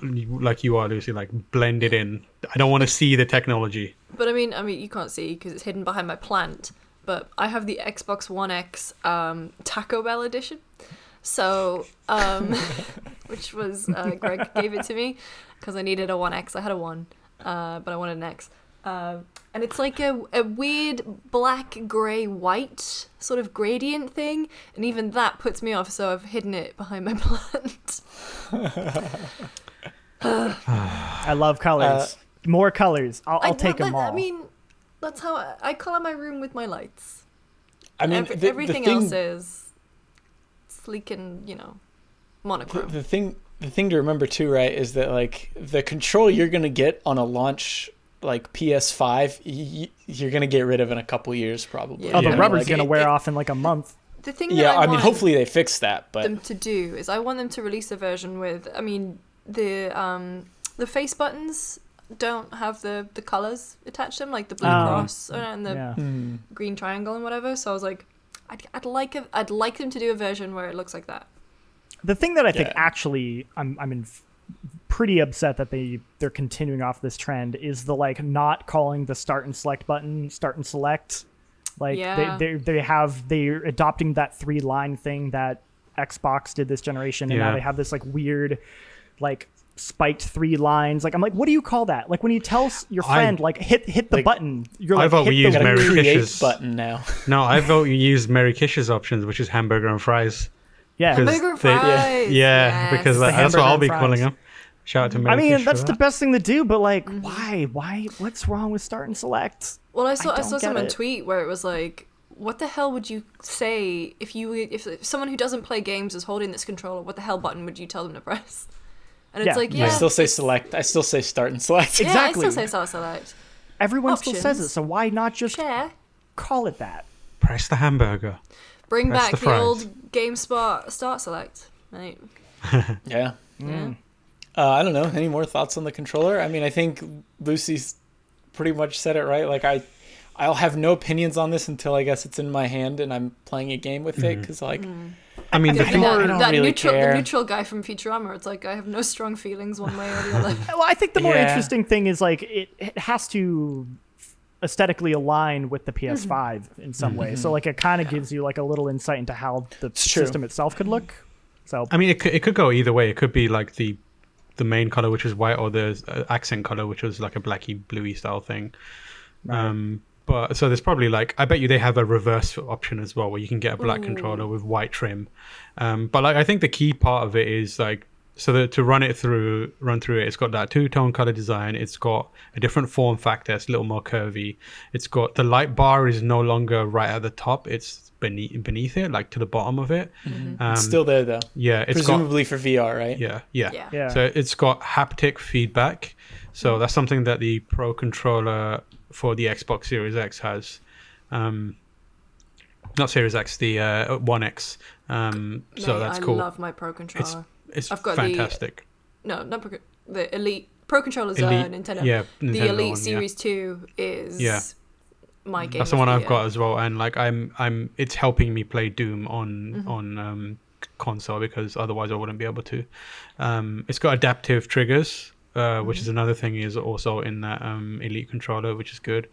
you are, Lucy, like blended in. I don't want to see the technology. But I mean, you can't see because it's hidden behind my plant. But I have the Xbox One X Taco Bell edition. So, which was Greg gave it to me because I needed a 1X. I had a 1. But I wanted an X. And it's like a weird black, grey, white sort of gradient thing. And even that puts me off, so I've hidden it behind my plant. I love colors. More colors. I'll take them all. I mean, that's how I color my room with my lights. I mean, everything else is sleek and, monochrome. The thing to remember too, right, is that like the control you're gonna get on a launch like PS5, you're gonna get rid of in a couple years probably. Yeah. Oh, the I mean, rubber's like, gonna wear off in like a month. The thing that yeah, I mean, want hopefully they fix that, but them to do is I want them to release a version with, I mean, the face buttons don't have the colors attached to them, like the blue cross and the green triangle and whatever. So I was like, I'd like them to do a version where it looks like that. The thing that I think actually I'm pretty upset that they're continuing off this trend is the like not calling the start and select button start and select. Like they're adopting that 3-line thing that Xbox did this generation, and now they have this like weird like spiked 3 lines. Like I'm like, what do you call that? Like when you tell your friend like hit the like, button, you're like, I vote we use Mary Kish's button now. No, I vote you use Mary Kish's options, which is hamburger and fries. Yeah, hamburger fries. Yeah, because that's what I'll be calling them. Shout out to Mary Kish. That's the best thing to do, but like, why? What's wrong with start and select? Well, I saw someone tweet where it was like, what the hell would you say if someone who doesn't play games is holding this controller? What the hell button would you tell them to press? And it's like, I still say select. I still say start and select. Exactly. Yeah, I still say start select. Everyone still says it, so why not just Share. call it that? Press the hamburger. Bring Press back the the old GameSpot start select, right? Yeah. I don't know. Any more thoughts on the controller? I mean, I think Lucy's pretty much said it right. Like I'll have no opinions on this until I guess it's in my hand and I'm playing a game with it. Because like, I mean, I don't really care. The neutral guy from Futurama. It's like I have no strong feelings one way or the other. Well, I think the more interesting thing is like it has to aesthetically align with the PS5 in some way. So like it kind of gives you like a little insight into how the system itself could look. So I mean, it could go either way. It could be like the main color, which is white, or the accent color, which was like a blacky bluey style thing. Right. But so there's probably like, I bet you they have a reverse option as well, where you can get a black controller with white trim. But like I think the key part of it is like, so that to run through it, it's got that 2-tone color design. It's got a different form factor. It's a little more curvy. It's got the light bar is no longer right at the top. It's beneath it, like to the bottom of it. It's still there though. Yeah, it's presumably for VR, right? Yeah. So it's got haptic feedback. So that's something that the Pro controller for the Xbox Series X has. Not Series X, the One X. So that's cool. I love my Pro controller. It's I've got fantastic. The Elite Pro controllers are Nintendo. Yeah, Nintendo the Elite one, Series 2 is my game. That's the one I've got as well, and like it's helping me play Doom on console, because otherwise I wouldn't be able to. It's got adaptive triggers, which is another thing is also in that Elite controller, which is good.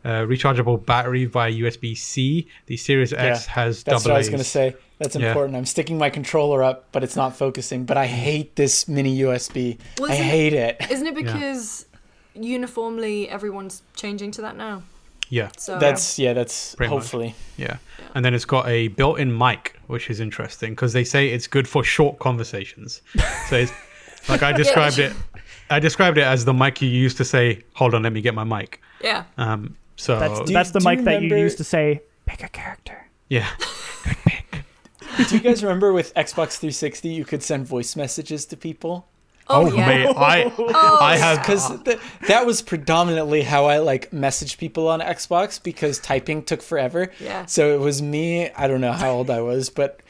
Rechargeable battery via USB-C. The Series X has that's double what I was A's. going to say. That's important. I'm sticking my controller up, but it's not focusing. But I hate this mini USB. Well, I hate it. Isn't it because uniformly everyone's changing to that now? Yeah. So that's Pretty hopefully. Much. Yeah. And then it's got a built-in mic, which is interesting because they say it's good for short conversations. So it's like I described it as the mic you use to say, "Hold on, let me get my mic." Yeah. So that's the mic that you use to say, "Pick a character." Yeah. Good pick. Do you guys remember with Xbox 360 you could send voice messages to people? Mate, I have, because that was predominantly how I like messaged people on Xbox, because typing took forever. Yeah. So it was me. I don't know how old I was, but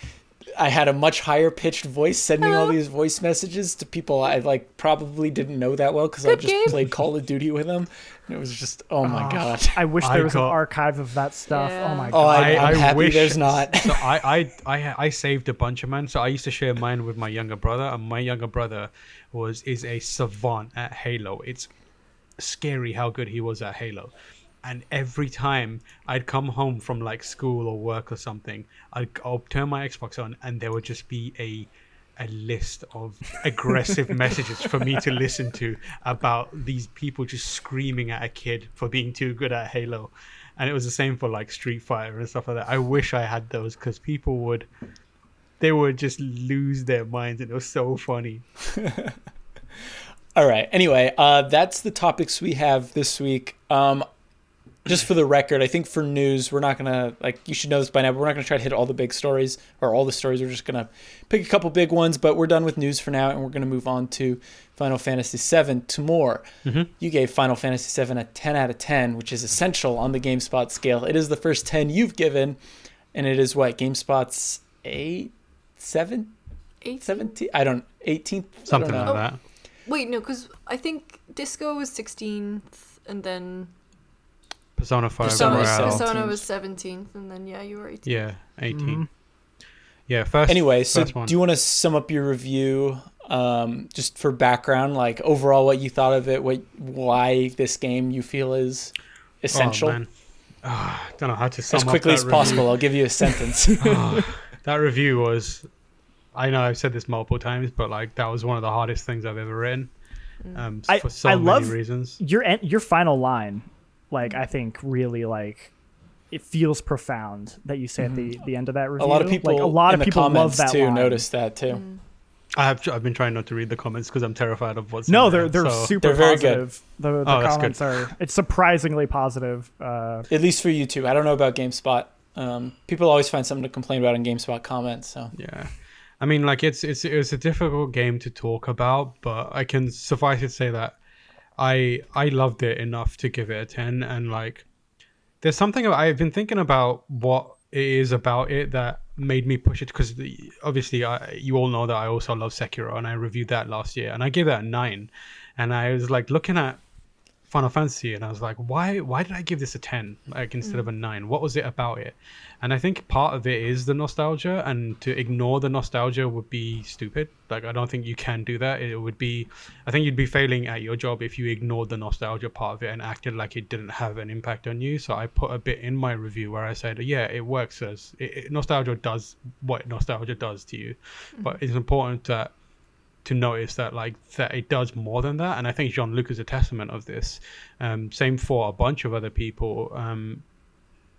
I had a much higher pitched voice sending all these voice messages to people I like probably didn't know that well, because I just played Call of Duty with them. And it was just, oh my god. I wish there was an archive of that stuff. Yeah. Oh my Oh, god. I'm happy wish there's not. So I saved a bunch of mine. So I used to share mine with my younger brother, and my younger brother is a savant at Halo. It's scary how good he was at Halo. And every time I'd come home from like school or work or something, I'll turn my Xbox on, and there would just be a list of aggressive messages for me to listen to about these people just screaming at a kid for being too good at Halo. And it was the same for like Street Fighter and stuff like that. I wish I had those, because people would just lose their minds, and it was so funny. All right. Anyway, that's the topics we have this week. just for the record, I think for news, we're not going to, like, you should know this by now, but we're not going to try to hit all the big stories or all the stories. We're just going to pick a couple big ones, but we're done with news for now, and we're going to move on to Final Fantasy VII. Tamoor, you gave Final Fantasy VII a 10 out of 10, which is essential on the GameSpot scale. It is the first 10 you've given, and it is what? GameSpot's 17? I don't, 18th? Something I don't like know. that. Wait, no, because I think Disco was 16th, and then Persona 5 Persona Royale. was Persona was 17th, and then you were 18th. Yeah, 18. Yeah, first. Anyway, so first one. do you want to sum up your review, just for background, like overall what you thought of it, why this game you feel is essential? Oh, man. I don't know how to sum As up quickly that as review. possible. I'll give you a sentence. That review was, I know I've said this multiple times, but like that was one of the hardest things I've ever written, for so I many love reasons. Your final line, like, I think really, like, it feels profound that you say at the end of that review. A lot of people, like, a lot in of the people love comments that too, line. noticed that too. I've been trying not to read the comments because I'm terrified of what's No, in there, they're so- super They're very good. positive. The that's comments are, it's surprisingly positive. At least for YouTube. I don't know about GameSpot. People always find something to complain about in GameSpot comments. So Yeah, I mean, like it was a difficult game to talk about, but I can suffice it to say that I loved it enough to give it a 10. And like, there's something I've been thinking about what it is about it that made me push it, because obviously you all know that I also love Sekiro, and I reviewed that last year, and I gave that a 9. And I was like looking at Final Fantasy, and I was like, why did I give this a 10 like instead of a 9? What was it about it? And I think part of it is the nostalgia, and to ignore the nostalgia would be stupid. Like, I don't think you can do that. It would be, I think you'd be failing at your job if you ignored the nostalgia part of it and acted like it didn't have an impact on you. So I put a bit in my review where I said, yeah, it works as nostalgia does what nostalgia does to you, but it's important to notice that like that it does more than that. And I think Jean-Luc is a testament of this. Same for a bunch of other people.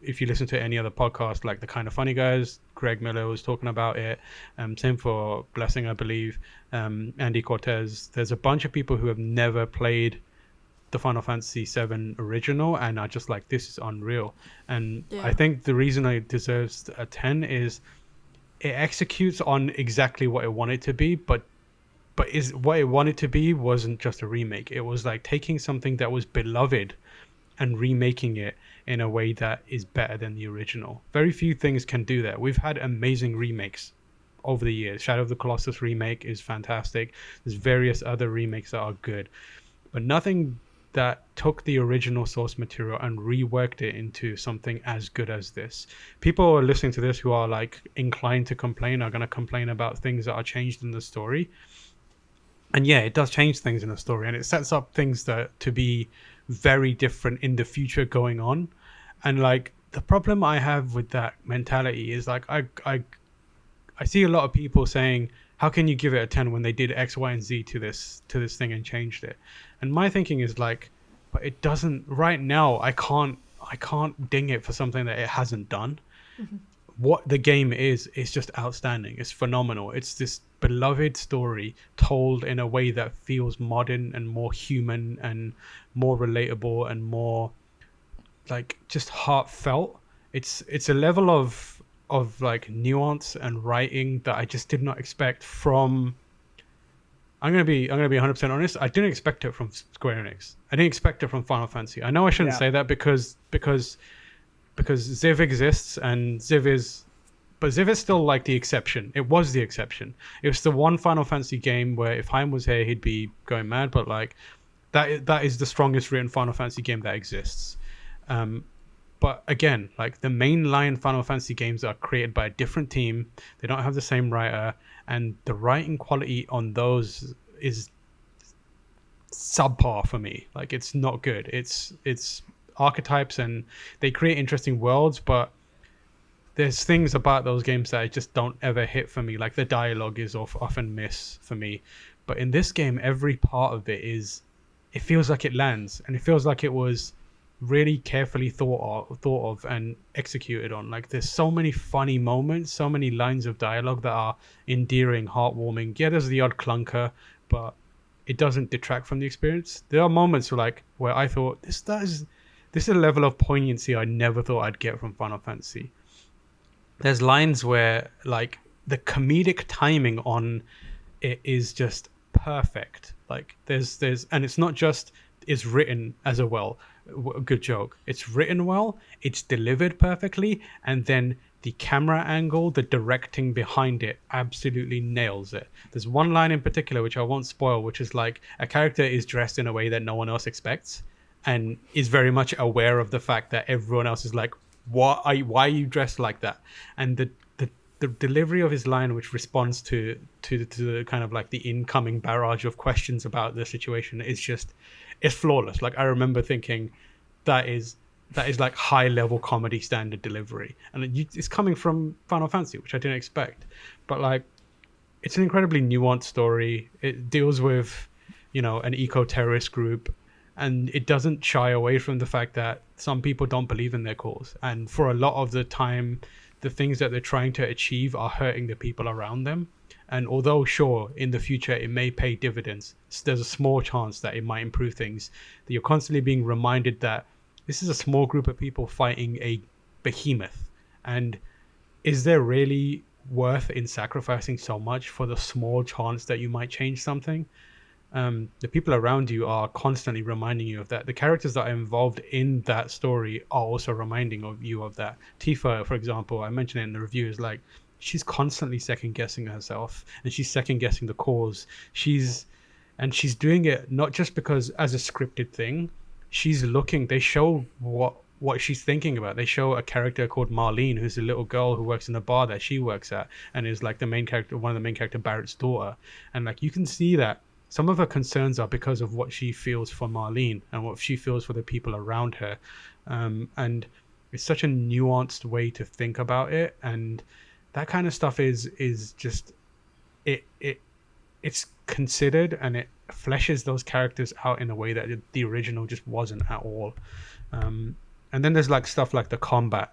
If you listen to any other podcast, like the Kind of Funny Guys, Greg Miller was talking about it. Same for Blessing, I believe. Andy Cortez. There's a bunch of people who have never played the Final Fantasy VII original and are just like, this is unreal. And I think the reason it deserves a 10 is it executes on exactly what it wanted to be, but is what it wanted to be wasn't just a remake. It was like taking something that was beloved and remaking it in a way that is better than the original. Very few things can do that. We've had amazing remakes over the years. Shadow of the Colossus remake is fantastic. There's various other remakes that are good, but nothing that took the original source material and reworked it into something as good as this. People who are listening to this who are like inclined to complain are going to complain about things that are changed in the story. And yeah, it does change things in the story, and it sets up things that to be very different in the future going on. And like, the problem I have with that mentality is like, I see a lot of people saying, how can you give it a 10 when they did X, Y, and Z to this thing and changed it? And my thinking is like, but it doesn't right now. I can't ding it for something that it hasn't done. What the game is just outstanding. It's phenomenal. It's this beloved story told in a way that feels modern and more human and more relatable and more like just heartfelt. It's a level of like nuance and writing that I just did not expect from. I'm gonna be 100% honest. I didn't expect it from Square Enix. I didn't expect it from Final Fantasy. I know I shouldn't say that because Ziv exists and Ziv is still like the exception. It was the exception. It was the one Final Fantasy game where if Haim was here, he'd be going mad. But like, that is the strongest written Final Fantasy game that exists. But again, like the mainline Final Fantasy games are created by a different team. They don't have the same writer, and the writing quality on those is subpar for me. Like, it's not good. It's archetypes, and they create interesting worlds, but there's things about those games that I just don't ever hit for me. Like the dialogue is often miss for me, but in this game, every part of it feels like it lands, and it feels like it was really carefully thought of and executed on. Like, there's so many funny moments, so many lines of dialogue that are endearing, heartwarming. Yeah, there's the odd clunker, but it doesn't detract from the experience. There are moments where I thought this this is a level of poignancy I never thought I'd get from Final Fantasy. There's lines where like the comedic timing on it is just perfect. Like there's and it's not just it's written as a good joke. It's written well, it's delivered perfectly, and then the camera angle, the directing behind it absolutely nails it. There's one line in particular which I won't spoil, which is like a character is dressed in a way that no one else expects and is very much aware of the fact that everyone else is like, why are you dressed like that? And the delivery of his line, which responds to the kind of like the incoming barrage of questions about the situation, it's flawless. Like I remember thinking that is like high level comedy standard delivery, and it's coming from Final Fantasy, which I didn't expect. But like, it's an incredibly nuanced story. It deals with, an eco-terrorist group, and it doesn't shy away from the fact that some people don't believe in their cause, and for a lot of the time the things that they're trying to achieve are hurting the people around them. And although sure, in the future it may pay dividends, there's a small chance that it might improve things, that you're constantly being reminded that this is a small group of people fighting a behemoth, and is there really worth in sacrificing so much for the small chance that you might change something? The people around you are constantly reminding you of that. The characters that are involved in that story are also reminding you of that. Tifa, for example, I mentioned it in the review, is like, she's constantly second guessing herself, and she's second guessing the cause. She's doing it not just because as a scripted thing. They show what she's thinking about. They show a character called Marlene, who's a little girl who works in a bar that she works at, and is like one of the main character Barrett's daughter. And like, you can see that some of her concerns are because of what she feels for Marlene and what she feels for the people around her. And it's such a nuanced way to think about it. And that kind of stuff is just, it's considered, and it fleshes those characters out in a way that the original just wasn't at all. And then there's like stuff like the combat,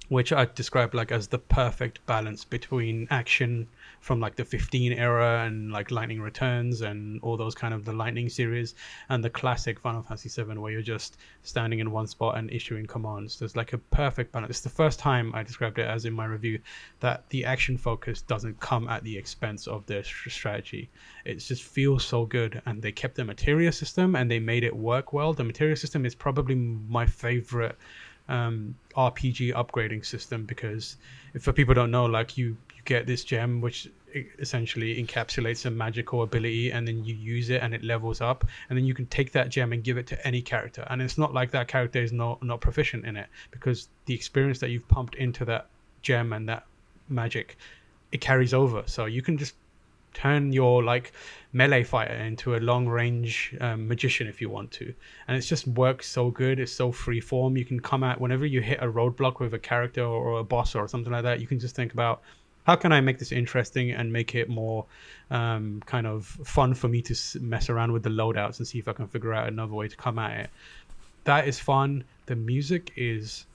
which I describe like as the perfect balance between action from like the 15 era and like Lightning Returns and all those kind of the Lightning series, and the classic Final Fantasy VII, where you're just standing in one spot and issuing commands. There's like a perfect balance. It's the first time I described it as in my review that the action focus doesn't come at the expense of the strategy. It just feels so good, and they kept the materia system and they made it work well. The materia system is probably my favorite RPG upgrading system, because if for people don't know, like you get this gem which essentially encapsulates a magical ability, and then you use it and it levels up, and then you can take that gem and give it to any character, and it's not like that character is not proficient in it, because the experience that you've pumped into that gem and that magic, it carries over. So you can just turn your like melee fighter into a long range magician if you want to, and it just works so good. It's so free form. You can come at whenever you hit a roadblock with a character or a boss or something like that, you can just think about, how can I make this interesting and make it more kind of fun for me to mess around with the loadouts and see if I can figure out another way to come at it. That is fun. The music is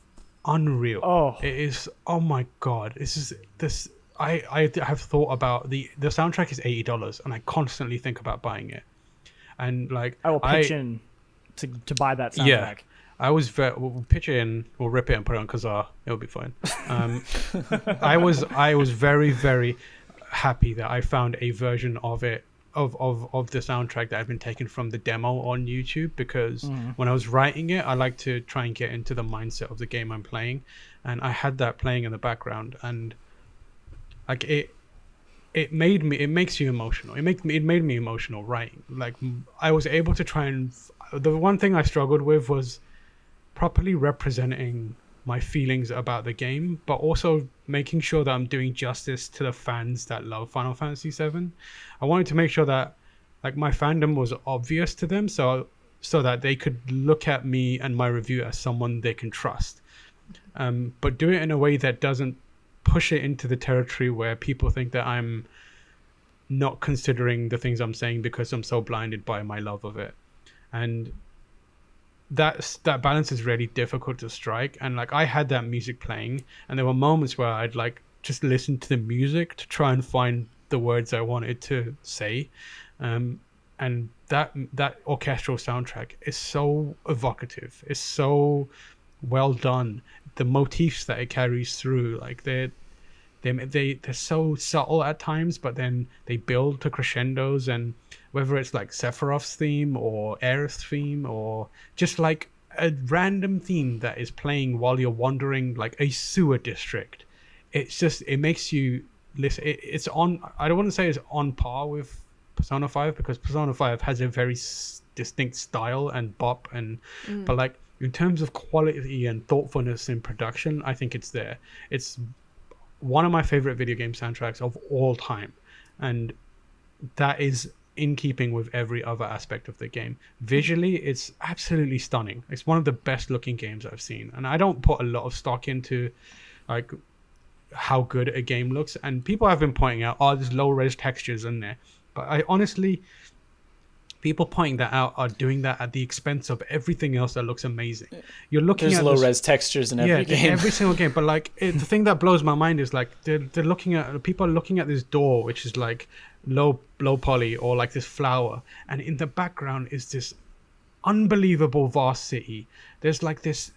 unreal. It is, oh my god, this I have thought about the soundtrack is $80, and I constantly think about buying it. And like, I will pitch in to buy that soundtrack. Yeah, we'll pitch it in, we'll rip it and put it on Kazaa. It'll be fine. I was very, very happy that I found a version of it of the soundtrack that had been taken from the demo on YouTube, because when I was writing it, I like to try and get into the mindset of the game I'm playing, and I had that playing in the background, and like it makes you emotional. It made me emotional writing. Like, I was able to try and the one thing I struggled with was properly representing my feelings about the game, but also making sure that I'm doing justice to the fans that love Final Fantasy VII. I wanted to make sure that like my fandom was obvious to them, so that they could look at me and my review as someone they can trust, but do it in a way that doesn't push it into the territory where people think that I'm not considering the things I'm saying because I'm so blinded by my love of it. And that balance is really difficult to strike. And like, I had that music playing, and there were moments where I'd like just listen to the music to try and find the words I wanted to say, and that orchestral soundtrack is so evocative. It's so well done. The motifs that it carries through, like they're so subtle at times, but then they build to crescendos. And whether it's like Sephiroth's theme or Aerith's theme or just like a random theme that is playing while you're wandering like a sewer district, it makes you listen. It's on, I don't want to say it's on par with Persona 5, because Persona 5 has a very distinct style and bop, and but like in terms of quality and thoughtfulness in production, I think it's there. It's one of my favorite video game soundtracks of all time, and that is in keeping with every other aspect of the game. Visually, it's absolutely stunning. It's one of the best looking games I've seen, and I don't put a lot of stock into like how good a game looks, and people have been pointing out, oh, there's low res textures in there, but I honestly, people pointing that out are doing that at the expense of everything else that looks amazing. You're looking There's at low res textures in every game. Every single game. But like the thing that blows my mind is like they're looking at, people are looking at this door, which is like low poly, or like this flower, and in the background is this unbelievable vast city. There's like this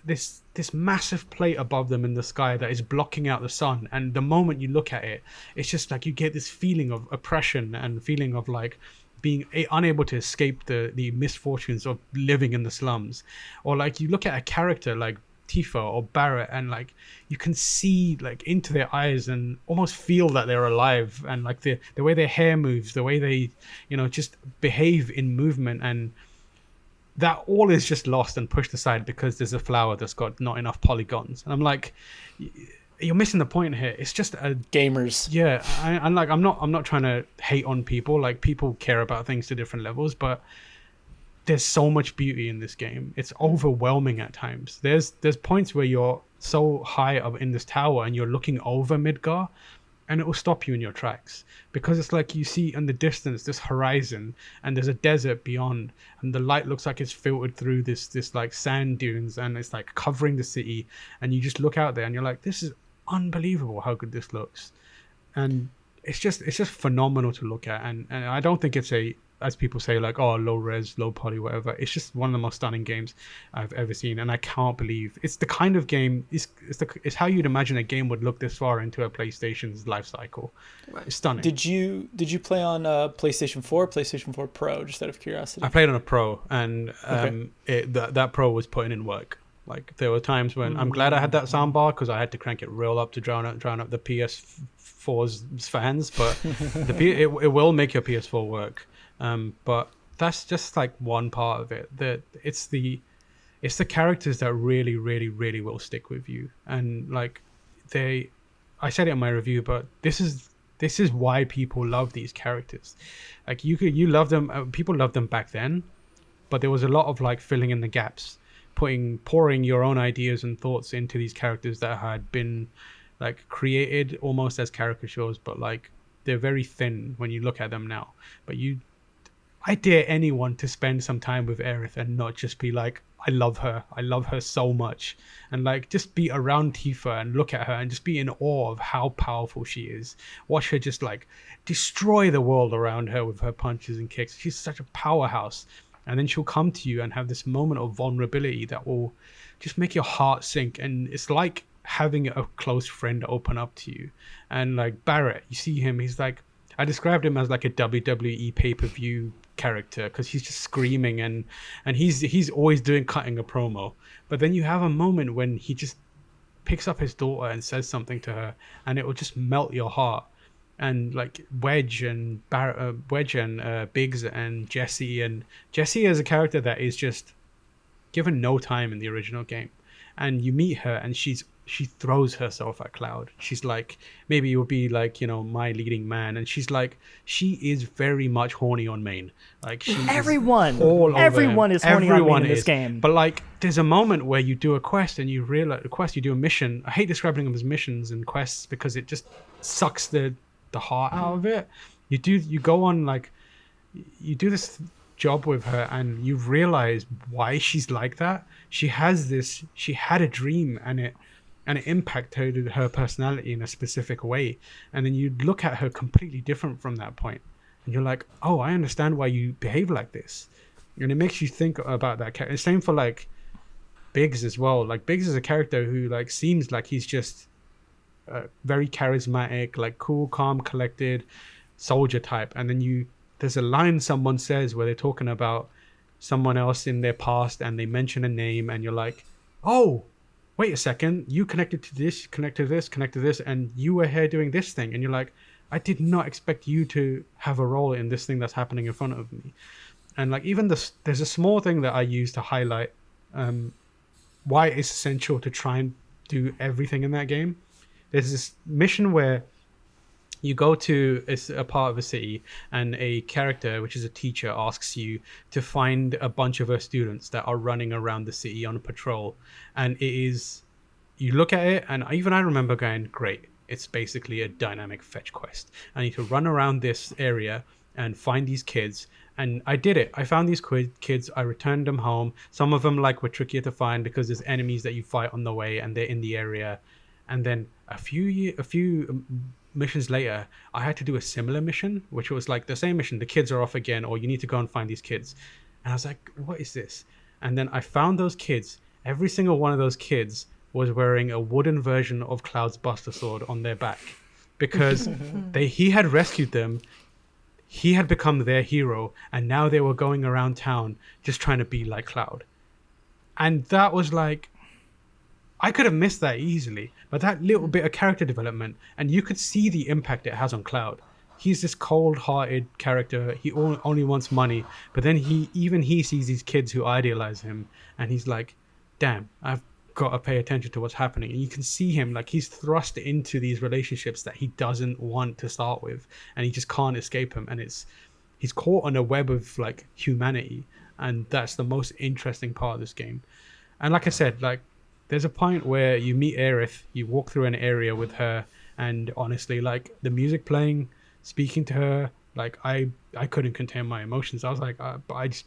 massive plate above them in the sky that is blocking out the sun, and the moment you look at it, it's just like you get this feeling of oppression and feeling of like being unable to escape the misfortunes of living in the slums. Or like you look at a character like Tifa or Barrett, and like you can see like into their eyes and almost feel that they're alive, and like the way their hair moves, the way they just behave in movement, and that all is just lost and pushed aside because there's a flower that's got not enough polygons. And I'm like, you're missing the point here. It's just a gamers. Yeah, I'm not trying to hate on people. Like, people care about things to different levels, but there's so much beauty in this game. It's overwhelming at times. There's points where you're so high up in this tower and you're looking over Midgar, and it will stop you in your tracks, because it's like you see in the distance this horizon, and there's a desert beyond, and the light looks like it's filtered through this like sand dunes, and it's like covering the city, and you just look out there and you're like, this is unbelievable how good this looks. And it's just phenomenal to look at, and I don't think it's a, as people say, like, oh, low res, low poly, whatever. It's just one of the most stunning games I've ever seen, and I can't believe it's the kind of game. It's how you'd imagine a game would look this far into a PlayStation's life cycle. Right. It's stunning. Did you play on PlayStation 4, PlayStation 4 Pro? Just out of curiosity. I played on a Pro, and that Pro was putting in work. Like, there were times when I'm glad I had that soundbar, because I had to crank it real up to drown out the PS4's fans, but it will make your PS4 work. But that's just like one part of it. It's the characters that really, really, really will stick with you. And like I said it in my review, but this is why people love these characters. Like, you love them. People loved them back then, but there was a lot of like filling in the gaps, pouring your own ideas and thoughts into these characters that had been like created almost as caricatures, but like they're very thin when you look at them now. But I dare anyone to spend some time with Aerith and not just be like, I love her so much, and like just be around Tifa and look at her and just be in awe of how powerful she is. Watch her just like destroy the world around her with her punches and kicks. She's such a powerhouse. And then she'll come to you and have this moment of vulnerability that will just make your heart sink. And it's like having a close friend open up to you. And like Barrett, you see him, he's like, I described him as like a WWE pay-per-view character, because he's just screaming and he's always cutting a promo. But then you have a moment when he just picks up his daughter and says something to her, and it will just melt your heart. And like Wedge and Biggs and Jessie is a character that is just given no time in the original game, and you meet her and she throws herself at Cloud. She's like, maybe you'll be like, my leading man, and she's like, she is very much horny on main. Like, everyone is horny on main in this game. But like, there's a moment where you do a quest and you realize you do a mission. I hate describing them as missions and quests because it just sucks the heart out of it. You go on, like, you do this job with her and you realize why she's like that. She had a dream, and it impacted her personality in a specific way, and then you look at her completely different from that point, and you're like, oh, I understand why you behave like this, and it makes you think about that character. Same for like Biggs as well. Like Biggs is a character who like seems like he's just very charismatic, like cool, calm, collected soldier type, and then there's a line someone says where they're talking about someone else in their past, and they mention a name, and you're like, oh, wait a second, you connected to this, connected to this, and you were here doing this thing, and you're like, I did not expect you to have a role in this thing that's happening in front of me. And like even there's a small thing that I use to highlight why it's essential to try and do everything in that game. There's this mission where you go to a part of a city, and a character, which is a teacher, asks you to find a bunch of her students that are running around the city on a patrol. And you look at it, and even I remember going, great, it's basically a dynamic fetch quest. I need to run around this area and find these kids. And I did it. I found these kids. I returned them home. Some of them like were trickier to find because there's enemies that you fight on the way, and they're in the area. And then a few missions later, I had to do a similar mission, which was like the same mission. The kids are off again, or you need to go and find these kids. And I was like, what is this? And then I found those kids. Every single one of those kids was wearing a wooden version of Cloud's Buster Sword on their back, because he had rescued them. He had become their hero, and now they were going around town just trying to be like Cloud. And that was like, I could have missed that easily, but that little bit of character development, and you could see the impact it has on Cloud. He's this cold-hearted character. He only wants money, but then he sees these kids who idealize him, and he's like, damn, I've got to pay attention to what's happening. And you can see him, like, he's thrust into these relationships that he doesn't want to start with, and he just can't escape them. And he's caught on a web of like humanity, and that's the most interesting part of this game. And like I said, like, there's a point where you meet Aerith, you walk through an area with her, and honestly, like, the music playing, speaking to her, like, I couldn't contain my emotions. I was like, I just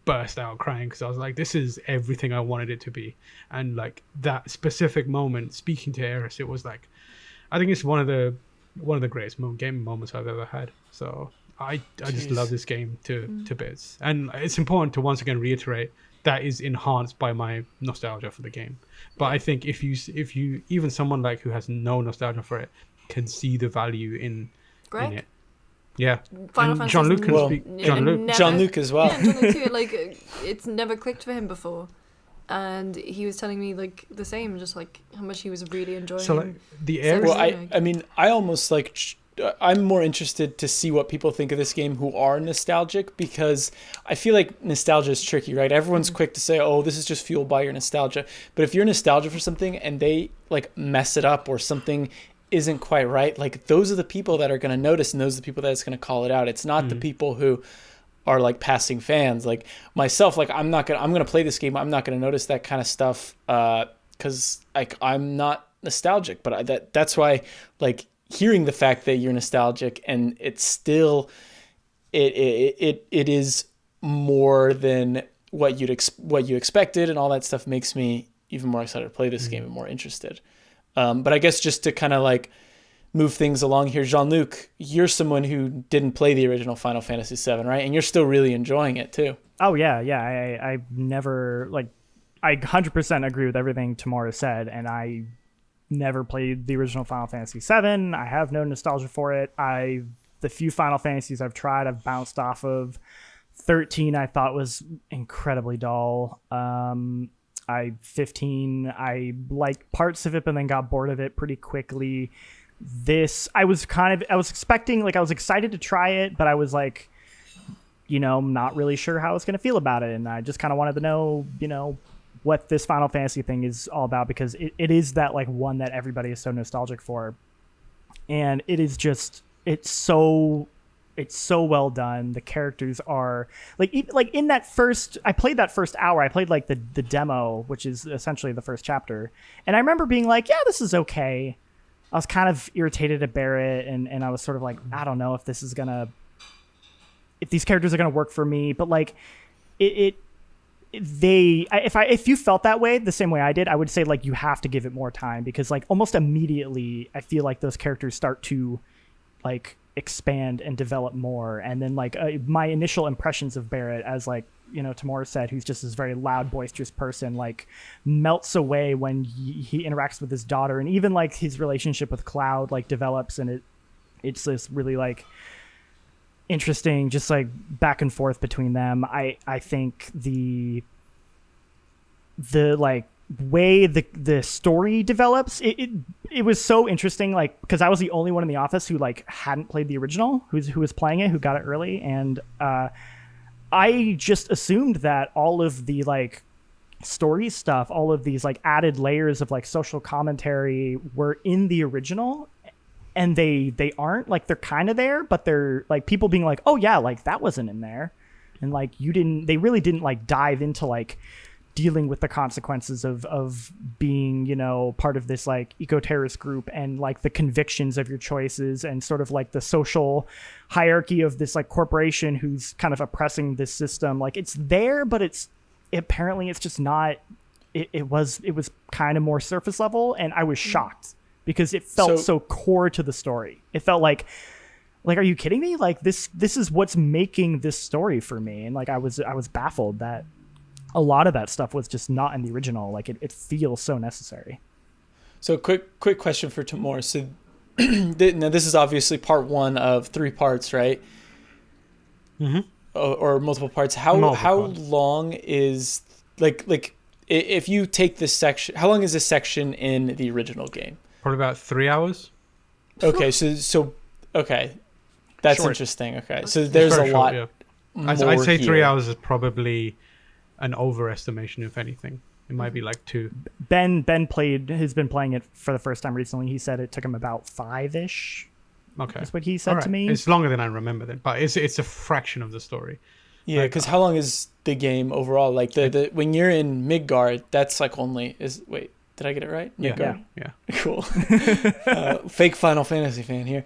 burst out crying, because I was like, this is everything I wanted it to be. And like that specific moment, speaking to Aerith, it was like, I think it's one of the greatest game moments I've ever had. So I just love this game to bits. And it's important to once again reiterate that is enhanced by my nostalgia for the game. But I think if you even someone like who has no nostalgia for it can see the value in it. Yeah. Final Fantasy Jean-Luc can speak. Jean-Luc as well. Yeah, Jean-Luc too. Like, it's never clicked for him before, and he was telling me like the same, just like how much he was really enjoying. So like the area. Well, I mean, I almost like. I'm more interested to see what people think of this game who are nostalgic, because I feel like nostalgia is tricky, right? Everyone's quick to say, oh, this is just fueled by your nostalgia. But if you're nostalgia for something and they like mess it up or something isn't quite right, like those are the people that are going to notice, and those are the people that's going to call it out. It's not the people who are like passing fans. Like myself, like I'm going to play this game. I'm not going to notice that kind of stuff because like I'm not nostalgic. But that's why, like, hearing the fact that you're nostalgic and it's still it is more than what you expected and all that stuff makes me even more excited to play this game and more interested. But I guess just to kind of like move things along here, Jean-Luc, you're someone who didn't play the original Final Fantasy VII, right? And you're still really enjoying it too. Oh yeah. I've never, like, I 100% agree with everything Tamoor said, and I never played the original Final Fantasy VII. I have no nostalgia for it. The few Final Fantasies I've tried, I've bounced off of. 13 I thought was incredibly dull. 15 I liked parts of it, but then got bored of it pretty quickly. This I was expecting, like, I was excited to try it, but I was like, not really sure how I was going to feel about it, and I just kind of wanted to know, what this Final Fantasy thing is all about, because it is that like one that everybody is so nostalgic for, and it is just it's so well done. The characters are like in that first, I played that first hour, I played like the demo, which is essentially the first chapter, and I remember being like, yeah, this is okay. I was kind of irritated at Barrett, and I was sort of like, I don't know if these characters are gonna work for me, but like if you felt that way the same way I did, I would say like you have to give it more time, because like almost immediately I feel like those characters start to like expand and develop more. And then like my initial impressions of Barrett as like, you know, Tamoor said, who's just this very loud, boisterous person, like melts away when he interacts with his daughter, and even like his relationship with Cloud like develops, and it's this really like interesting, just like back and forth between them. I think the like way the story develops, it was so interesting, like because I was the only one in the office who like hadn't played the original, who was playing it, who got it early, and I just assumed that all of the like story stuff, all of these like added layers of like social commentary were in the original, and they aren't. Like they're kind of there, but they're like people being like, oh yeah, like that wasn't in there, and like they really didn't like dive into like dealing with the consequences of being, you know, part of this like eco-terrorist group, and like the convictions of your choices, and sort of like the social hierarchy of this like corporation who's kind of oppressing this system. Like it's there, but apparently it's just not, it was kind of more surface level, and I was shocked because it felt so core to the story. It felt like, are you kidding me? Like this is what's making this story for me. And like I was baffled that a lot of that stuff was just not in the original. Like it feels so necessary. So quick question for Tamoor. So now this is obviously part 1 of 3 parts, right? Mm-hmm. Or multiple parts. How long is like if you take this section, how long is this section in the original game? Probably about 3 hours. Okay, so okay. That's short. Interesting. Okay. So there's a lot. Short, yeah. I'd say 3 hours is probably an overestimation, if anything. It might be like 2. Ben has been playing it for the first time recently. He said it took him about 5-ish. Okay, that's what he said to me. It's longer than I remember then, but it's a fraction of the story. Yeah, because how long is the game overall? Like the when you're in Midgard, that's like only wait, did I get it right? Midgard? Yeah. Cool. Fake Final Fantasy fan here.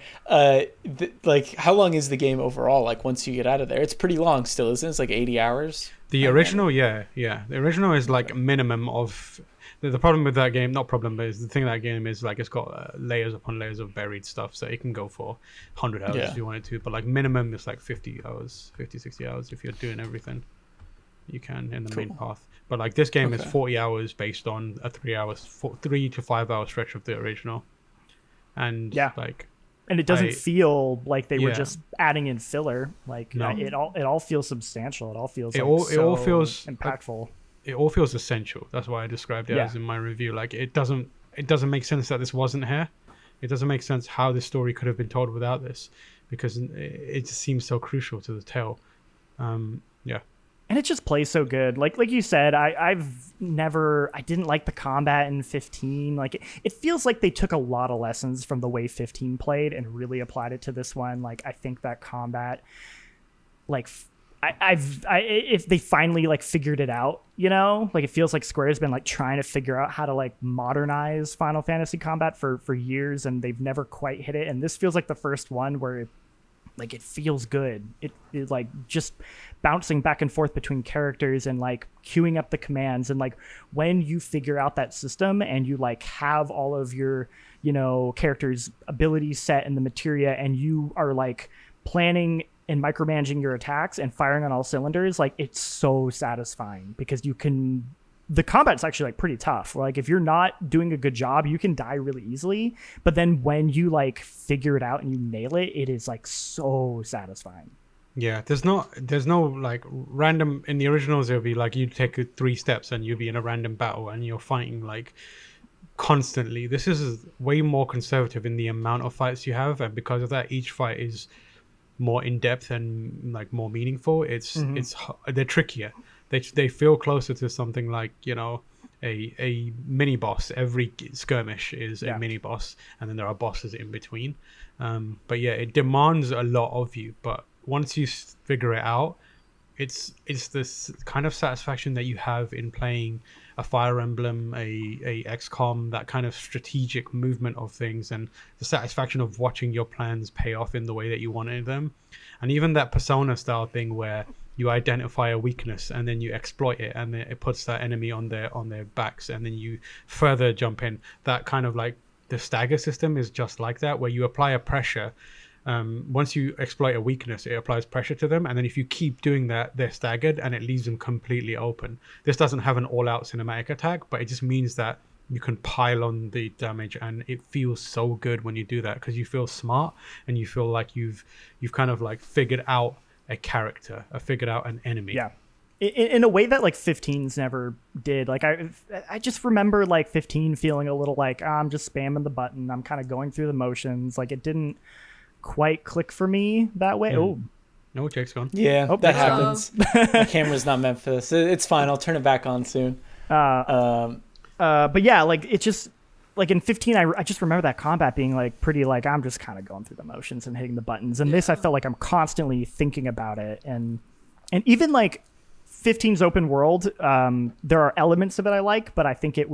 Like how long is the game overall? Like once you get out of there, it's pretty long still, isn't it? It's like 80 hours. The original, yeah. The original is like minimum of. The problem with that game, not problem, but the thing with that game is like it's got layers upon layers of buried stuff, so it can go for 100 hours if you wanted to, but like minimum is like 50 hours, 50, 60 hours if you're doing everything you can in the main path. But like this game is 40 hours based on a 3 to 5 hour stretch of the original. And and it doesn't feel like they were just adding in filler. Like it all feels substantial. It all feels it all feels impactful. It all feels essential. That's why I described it as in my review. Like it doesn't make sense that this wasn't here. It doesn't make sense how this story could have been told without this, because it just seems so crucial to the tale. And it just plays so good. Like you said, I didn't like the combat in 15. Like it feels like they took a lot of lessons from the way 15 played and really applied it to this one. Like I think that combat, like if they finally like figured it out, you know, like it feels like Square's been like trying to figure out how to like modernize Final Fantasy combat for years, and they've never quite hit it. And this feels like the first one where like it feels good. It like just bouncing back and forth between characters and like queuing up the commands, and like when you figure out that system and you like have all of your, you know, characters' abilities set in the materia, and you are like planning and micromanaging your attacks and firing on all cylinders, like it's so satisfying because the combat's actually like pretty tough. Like if you're not doing a good job, you can die really easily, but then when you like figure it out and you nail it, it is like so satisfying. Yeah, there's no like random. In the originals it'll be like you take 3 steps and you'll be in a random battle and you're fighting like constantly. This is way more conservative in the amount of fights you have, and because of that each fight is more in depth and like more meaningful. It's they're trickier. They feel closer to something like, you know, a mini boss. Every skirmish is a mini boss, and then there are bosses in between. But yeah, it demands a lot of you. But once you figure it out, it's this kind of satisfaction that you have in playing a Fire Emblem, a XCOM, that kind of strategic movement of things, and the satisfaction of watching your plans pay off in the way that you wanted them. And even that Persona style thing where you identify a weakness and then you exploit it, and then it puts that enemy on their backs, and then you further jump in. That kind of like the stagger system is just like that, where you apply a pressure once you exploit a weakness, it applies pressure to them, and then if you keep doing that, they're staggered, and it leaves them completely open. This doesn't have an all-out cinematic attack, but it just means that you can pile on the damage, and it feels so good when you do that, because you feel smart, and you feel like you've kind of like figured out a character, or figured out an enemy. Yeah. In a way that like 15's never did. Like I just remember like 15 feeling a little like, I'm just spamming the button, I'm kind of going through the motions. Like it didn't quite click for me that way. Oh no, Jake's gone. Yeah, that happens. My camera's not meant for this. It's fine, I'll turn it back on soon. But yeah, like it just like in 15 I just remember that combat being like pretty like I'm just kind of going through the motions and hitting the buttons, and this I felt like I'm constantly thinking about it, and even like 15's open world, there are elements of it I like, but I think it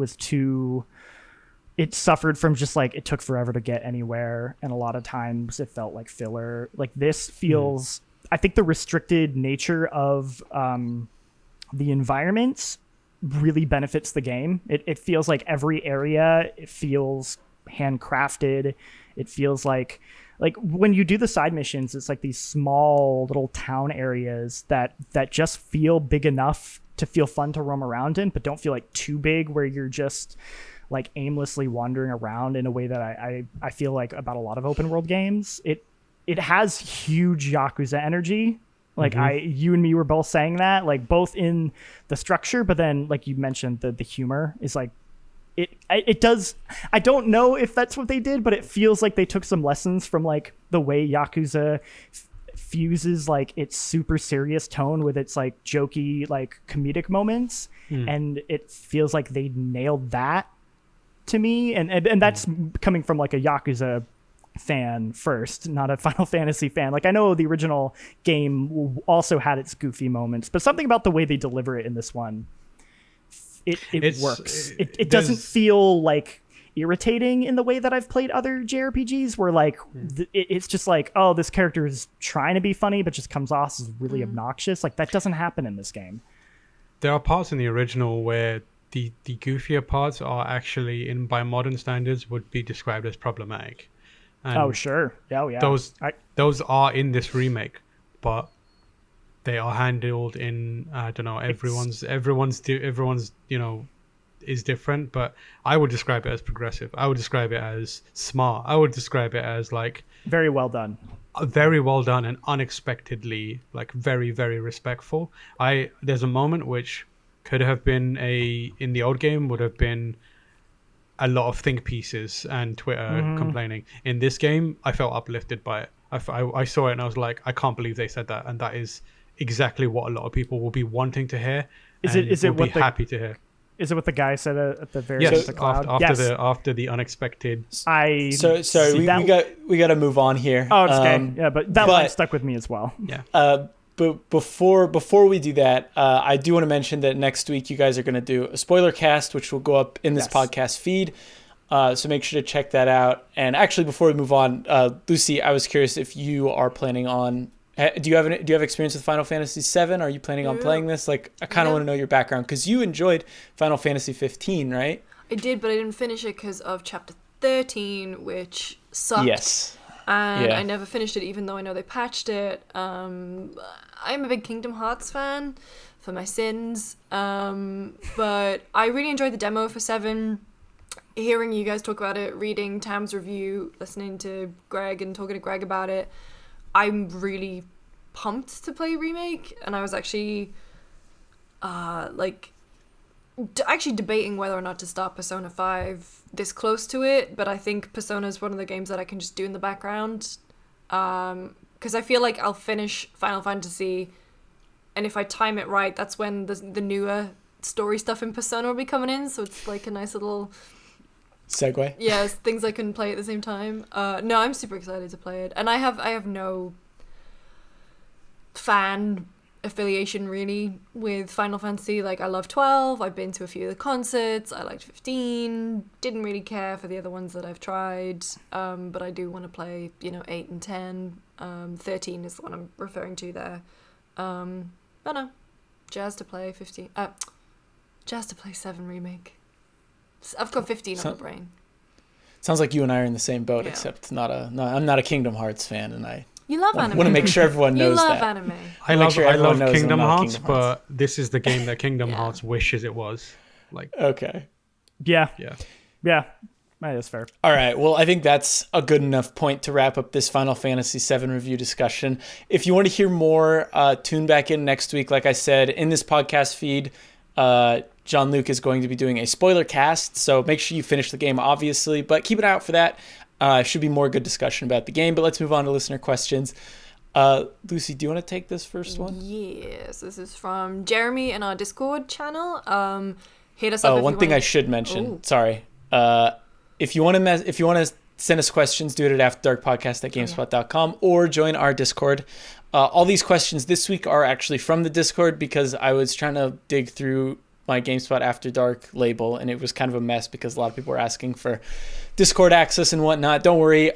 suffered from just like it took forever to get anywhere, and a lot of times it felt like filler. Like this feels I think the restricted nature of the environments really benefits the game. It feels like every area, it feels handcrafted. It feels like when you do the side missions, it's like these small little town areas that just feel big enough to feel fun to roam around in, but don't feel like too big where you're just like aimlessly wandering around in a way that I feel like about a lot of open world games. It has huge Yakuza energy. Like you and me were both saying that, like both in the structure, but then like you mentioned the humor is like, it does. I don't know if that's what they did, but it feels like they took some lessons from like the way Yakuza fuses like its super serious tone with its like jokey like comedic moments, and it feels like they nailed that to me. And that's coming from like a Yakuza fan first, not a Final Fantasy fan. Like I know the original game also had its goofy moments, but something about the way they deliver it in this one. It works. It doesn't feel like irritating in the way that I've played other JRPGs where like it's just like, oh, this character is trying to be funny but just comes off as really obnoxious. Like that doesn't happen in this game. There are parts in the original where the goofier parts are actually, by modern standards, would be described as problematic. And oh sure. Yeah. Those are in this remake, but they are handled in, I don't know, everyone's is different, but I would describe it as progressive. I would describe it as smart. I would describe it as like very well done. Very well done, and unexpectedly like very, very respectful. There's a moment which could have been in the old game would have been a lot of think pieces and Twitter complaining. In this game, I felt uplifted by it. I saw it and I was like, I can't believe they said that, and that is exactly what a lot of people will be wanting to hear. Is it what happy to hear? Is it what the guy said at the very end of the cloud? After the unexpected. We got to move on here. Oh, it's okay. Yeah, but that line stuck with me as well. Yeah. But before we do that, I do want to mention that next week you guys are going to do a spoiler cast, which will go up in this podcast feed. So make sure to check that out. And actually, before we move on, Lucy, I was curious if you are planning on. Do you have experience with Final Fantasy VII? Are you planning on playing this? Like, I kind of want to know your background because you enjoyed Final Fantasy 15, right? I did, but I didn't finish it because of Chapter 13, which sucked. Yes. And I never finished it, even though I know they patched it. I'm a big Kingdom Hearts fan for my sins, but I really enjoyed the demo for 7. Hearing you guys talk about it, reading Tam's review, listening to Greg and talking to Greg about it, I'm really pumped to play Remake, and I was actually debating whether or not to start Persona 5 this close to it, but I think Persona is one of the games that I can just do in the background, because I feel like I'll finish Final Fantasy, and if I time it right, that's when the newer story stuff in Persona will be coming in, so it's like a nice little segue. Yeah, things I can play at the same time. No, I'm super excited to play it, and I have no fan affiliation really with Final Fantasy. Like, I love 12. I've been to a few of the concerts. I liked 15. Didn't really care for the other ones that I've tried. But I do want to play 8 and 10. 13 is the one I'm referring to there. But no, jazzed to play 15. Jazzed to play 7 Remake. I've got 15 on the brain. Sounds like you and I are in the same boat, Yeah. except I'm not a Kingdom Hearts fan, and I You love anime. want to make sure everyone knows you love that. anime. I Make love sure I everyone love knows Kingdom I'm not Hearts, Kingdom Hearts. but this is the game that Kingdom Yeah. Hearts wishes it was. Like, Okay. Yeah, yeah. That is fair. All right. Well, I think that's a good enough point to wrap up this Final Fantasy VII review discussion. If you want to hear more, tune back in next week. Like I said, in this podcast feed, Jean-Luc is going to be doing a spoiler cast, so make sure you finish the game, obviously, but keep an eye out for that. Should be more good discussion about the game, but let's move on to listener questions. Lucy, do you want to take this first one? Yes, this is from Jeremy in our Discord channel. Hit us up. One thing I should mention. Ooh. Sorry. If you want to send us questions, do it at afterdarkpodcast@gamespot.com or join our Discord. All these questions this week are actually from the Discord because I was trying to dig through my GameSpot After Dark label, and it was kind of a mess because a lot of people were asking for Discord access and whatnot. Don't worry,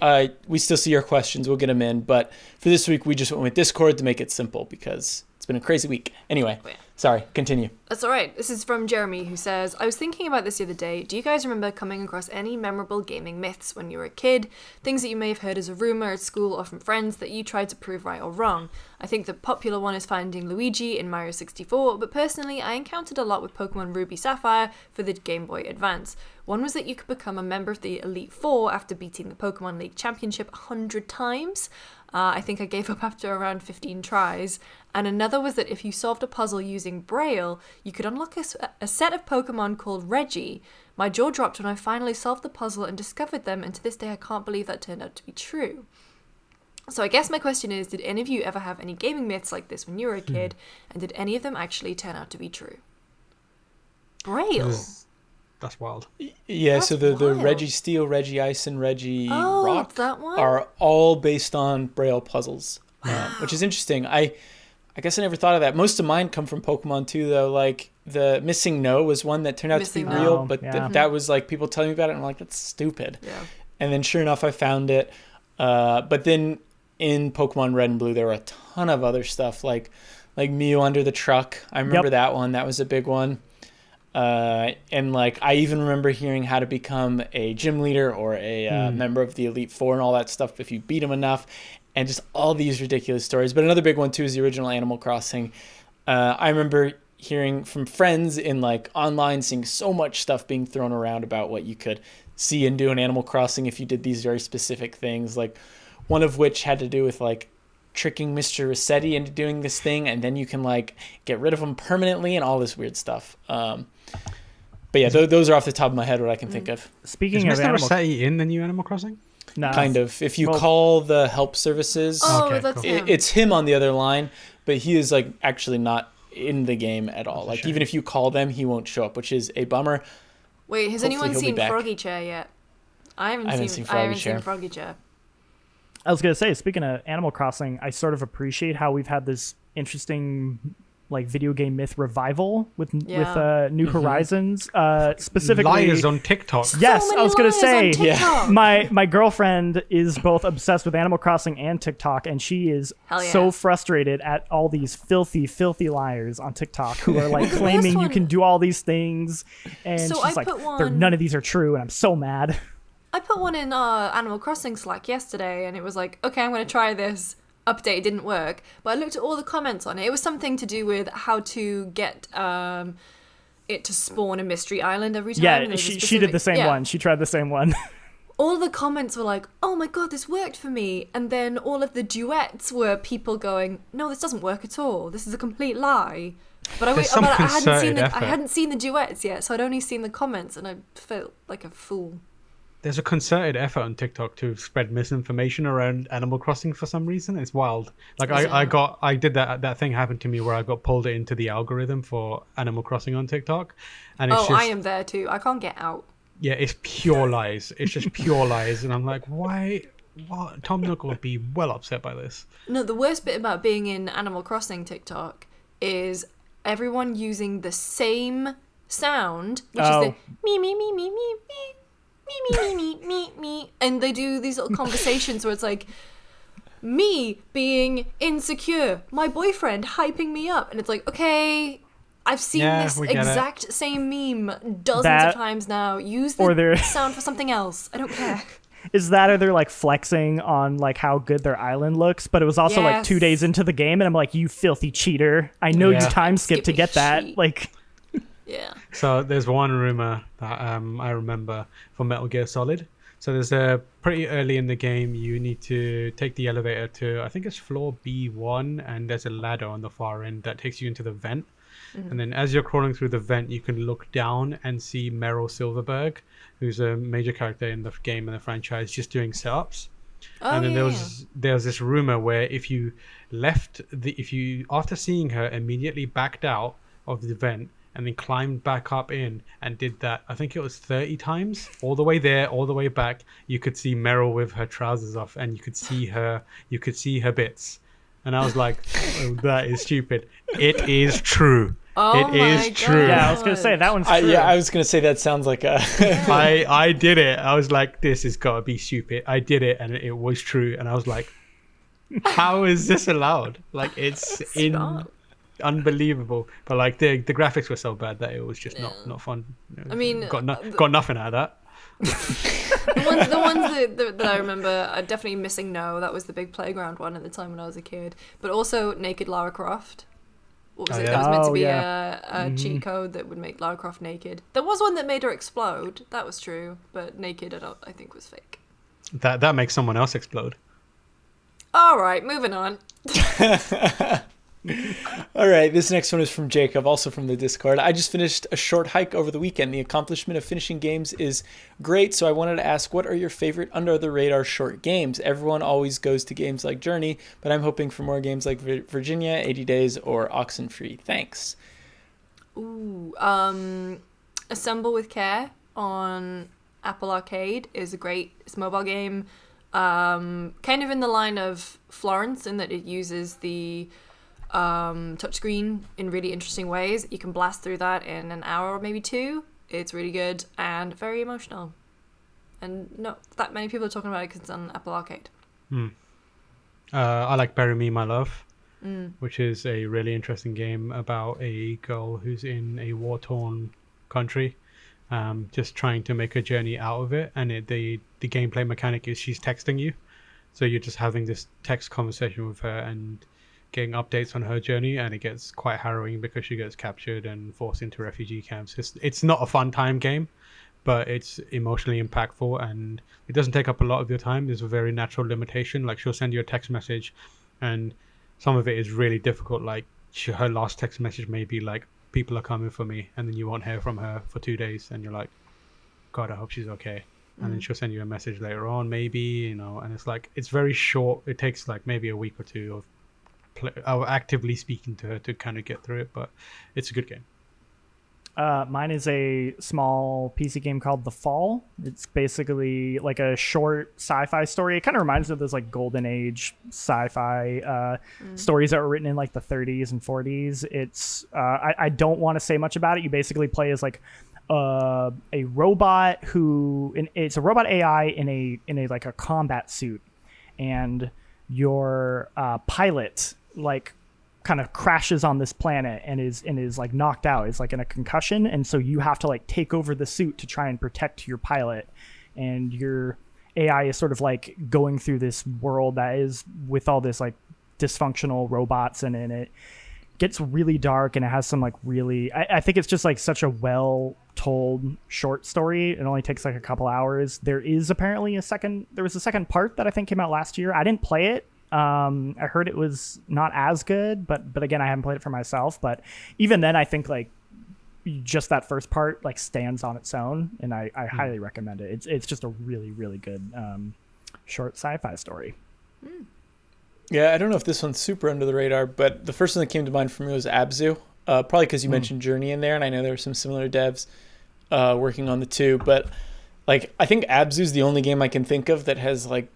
we still see your questions. We'll get them in. But for this week, we just went with Discord to make it simple because it's been a crazy week. Anyway, sorry, continue. That's all right. This is from Jeremy, who says, I was thinking about this the other day. Do you guys remember coming across any memorable gaming myths when you were a kid? Things that you may have heard as a rumor at school or from friends that you tried to prove right or wrong? I think the popular one is finding Luigi in Mario 64, but personally, I encountered a lot with Pokemon Ruby Sapphire for the Game Boy Advance. One was that you could become a member of the Elite Four after beating the Pokemon League Championship 100 times. I think I gave up after around 15 tries. And another was that if you solved a puzzle using Braille, you could unlock a set of Pokemon called Reggie. My jaw dropped when I finally solved the puzzle and discovered them, and to this day I can't believe that turned out to be true. So I guess my question is, did any of you ever have any gaming myths like this when you were a kid, and did any of them actually turn out to be true? Braille? That's wild. Yeah, That's so the wild. Reggie Steel, Reggie Ice, and Reggie Oh, Rock that one? are all based on Braille puzzles, which is interesting. I guess I never thought of that. Most of mine come from Pokemon too, though. Like the Missing No was one that turned out to be Missing real, No, but yeah. that was like people telling me about it, and I'm like, that's stupid. Yeah. And then sure enough, I found it. But then in Pokemon Red and Blue, there were a ton of other stuff, like Mew under the truck. I remember that one. That was a big one. And like I even remember hearing how to become a gym leader or a member of the Elite Four and all that stuff if you beat them enough, and just all these ridiculous stories. But another big one too is the original Animal Crossing. I remember hearing from friends in like online, seeing so much stuff being thrown around about what you could see and do in Animal Crossing if you did these very specific things, like one of which had to do with like tricking Mr. Rossetti into doing this thing, and then you can like get rid of him permanently and all this weird stuff. But yeah, those are off the top of my head what I can think of. Speaking Is of Mr. Animal, Rossetti in the new Animal Crossing? no, Kind of. If you Well- call the help services, Oh, Okay, that's cool. him. it's him on the other line, but he is like actually not in the game at all. That's a Like shame. even if you call them, he won't show up, which is a bummer. Wait, has Hopefully anyone he'll be seen back. Froggy Chair yet? I haven't seen Froggy seen Chair. Froggy Chair. I was gonna say, speaking of Animal Crossing, I sort of appreciate how we've had this interesting like video game myth revival with Yeah. New Horizons, specifically. Liars on TikTok. Yes, So many I was gonna liars say. on TikTok. My girlfriend is both obsessed with Animal Crossing and TikTok, and she is Hell yeah. so frustrated at all these filthy liars on TikTok who are like claiming you one- can do all these things, and So she's I like, put one- none of these are true, and I'm so mad. I put one in Animal Crossing Slack yesterday, and it was like, okay, I'm going to try this. Update didn't work, but I looked at all the comments on it. It was something to do with how to get it to spawn a mystery island every time. Yeah, and there was a she did the specific- same yeah. one. She tried the same one. All the comments were like, oh my god, this worked for me. And then all of the duets were people going, no, this doesn't work at all. This is a complete lie. But There's some I hadn't seen concerted I effort. hadn't seen the duets yet, so I'd only seen the comments, and I felt like a fool. There's a concerted effort on TikTok to spread misinformation around Animal Crossing for some reason. It's wild. Like I did that thing happened to me where I got pulled into the algorithm for Animal Crossing on TikTok, and it's Oh, just I am there too. I can't get out. yeah, it's pure lies. It's just pure lies, and I'm like, why? What? Tom Nook would be well upset by this. No, the worst bit about being in Animal Crossing TikTok is everyone using the same sound, which is the me me me me me me me me me me me, and they do these little conversations where it's like me being insecure, my boyfriend hyping me up, and it's like, okay, I've seen this exact same meme dozens of times now. Use the sound for something else. I don't care. Is that, or they're like flexing on like how good their island looks, but it was also like 2 days into the game, and I'm like, you filthy cheater! I know you time skipped to get that. Like, yeah. So there's one rumor that I remember for Metal Gear Solid. So there's a pretty early in the game, you need to take the elevator to, I think it's floor B1, and there's a ladder on the far end that takes you into the vent. And then as you're crawling through the vent, you can look down and see Meryl Silverberg, who's a major character in the game and the franchise, just doing setups. And then there was this rumor where if you after seeing her, immediately backed out of the vent and then climbed back up in and did that, I think it was 30 times, all the way there, all the way back, you could see Meryl with her trousers off, and you could see her bits. And I was like, oh, that is stupid. It is true. Oh, it is true. Yeah, I was gonna say that one's true. I was gonna say that sounds like a. I did it. I was like, this has got to be stupid. I did it, and it was true. And I was like, how is this allowed? Like, it's unbelievable. But like the graphics were so bad that it was just not fun. I mean, got nothing out of that. the ones that I remember are definitely Missing No. That was the big playground one at the time when I was a kid. But also Naked Lara Croft. What was it? That was meant to be a cheat code that would make Lara Croft naked. There was one that made her explode. That was true. But naked, I think was fake. That makes someone else explode. All right, moving on. All right, this next one is from Jacob, also from the Discord. I just finished a short hike over the weekend. The accomplishment of finishing games is great, so I wanted to ask, what are your favorite under-the-radar short games? Everyone always goes to games like Journey, but I'm hoping for more games like Virginia, 80 Days, or Oxenfree. Thanks. Ooh, Assemble with Care on Apple Arcade is a great mobile game. Kind of in the line of Florence in that it uses the touchscreen in really interesting ways. You can blast through that in an hour or maybe two. It's really good and very emotional. And not that many people are talking about it because it's on Apple Arcade. I like Bury Me, My Love, which is a really interesting game about a girl who's in a war-torn country, just trying to make a journey out of it. And the gameplay mechanic is she's texting you. So you're just having this text conversation with her and getting updates on her journey, and it gets quite harrowing because she gets captured and forced into refugee camps. It's not a fun time game, but it's emotionally impactful, and it doesn't take up a lot of your time. There's a very natural limitation. Like, she'll send you a text message, and some of it is really difficult. Like, her last text message may be like, people are coming for me, and then you won't hear from her for 2 days, and you're like, God, I hope she's okay. And then she'll send you a message later on, maybe, and it's like, it's very short. It takes like maybe a week or two of actively speaking to her to kind of get through it, but it's a good game. Mine is a small PC game called The Fall. It's basically like a short sci-fi story. It kind of reminds me of those like golden age sci-fi stories that were written in like the 30s and 40s. It's I don't want to say much about it. You basically play as like a robot it's a robot AI in a like a combat suit, and your pilot like kind of crashes on this planet and is like knocked out. It's like in a concussion, and so you have to like take over the suit to try and protect your pilot, and your AI is sort of like going through this world that is with all this like dysfunctional robots, and in it gets really dark, and it has some like really I think it's just like such a well told short story. It only takes like a couple hours. There was a second part that I think came out last year. I didn't play it. I heard it was not as good, but again, I haven't played it for myself. But even then, I think like just that first part like stands on its own, and I highly recommend it. It's just a really, really good short sci-fi story. Yeah, I don't know if this one's super under the radar, but the first one that came to mind for me was Abzu. Probably because you mentioned Journey in there, and I know there are some similar devs working on the two. But like, I think Abzu's the only game I can think of that has like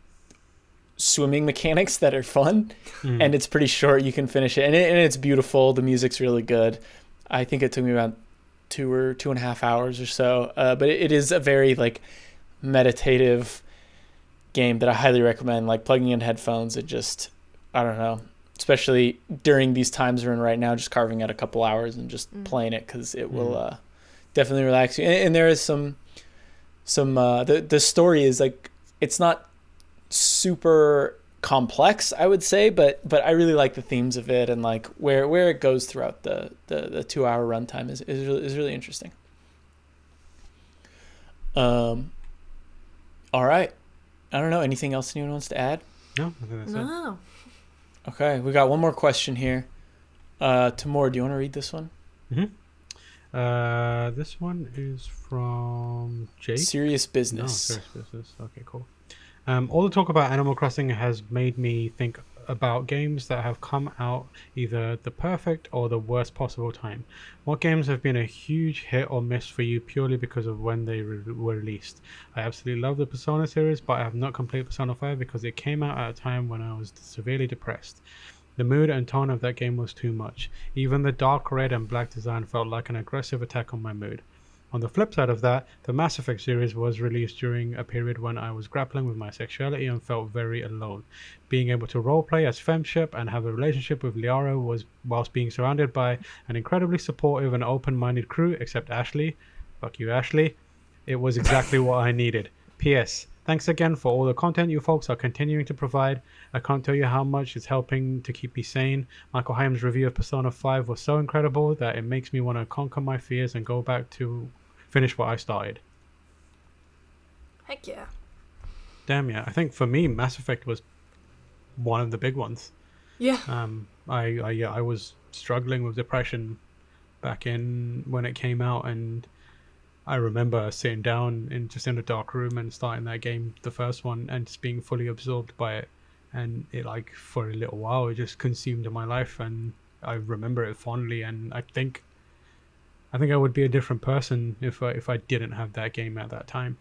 swimming mechanics that are fun, and it's pretty short. You can finish it, and it's beautiful. The music's really good. I think it took me about 2.5 hours or so, but it is a very like meditative game that I highly recommend. Like, plugging in headphones, it just, I don't know, especially during these times we're in right now, just carving out a couple hours and just playing it, because it will definitely relax you. And there is some the story is like, it's not super complex, I would say, but I really like the themes of it, and like where it goes throughout the 2-hour runtime is really interesting. All right, I don't know, anything else anyone wants to add? No, I think that's No. it. Okay, we got one more question here. Tamoor, do you want to read this one? This one is from Jake. Serious No, business. serious business. Okay, cool. All the talk about Animal Crossing has made me think about games that have come out either the perfect or the worst possible time. What games have been a huge hit or miss for you purely because of when they were released? I absolutely love the Persona series, but I have not completed Persona 5 because it came out at a time when I was severely depressed. The mood and tone of that game was too much. Even the dark red and black design felt like an aggressive attack on my mood. On the flip side of that, the Mass Effect series was released during a period when I was grappling with my sexuality and felt very alone. Being able to roleplay as Femship and have a relationship with Liara was whilst being surrounded by an incredibly supportive and open-minded crew, except Ashley. Fuck you, Ashley. It was exactly what I needed. P.S. Thanks again for all the content you folks are continuing to provide. I can't tell you how much it's helping to keep me sane. Michael Haim's review of Persona 5 was so incredible that it makes me want to conquer my fears and go back to finish what I started. Heck yeah. Damn, yeah. I think for me, Mass Effect was one of the big ones. Yeah. I was struggling with depression back in when it came out, and I remember sitting down in a dark room and starting that game, the first one, and just being fully absorbed by it. And it, like, for a little while, it just consumed my life, and I remember it fondly. And I think I would be a different person if I didn't have that game at that time.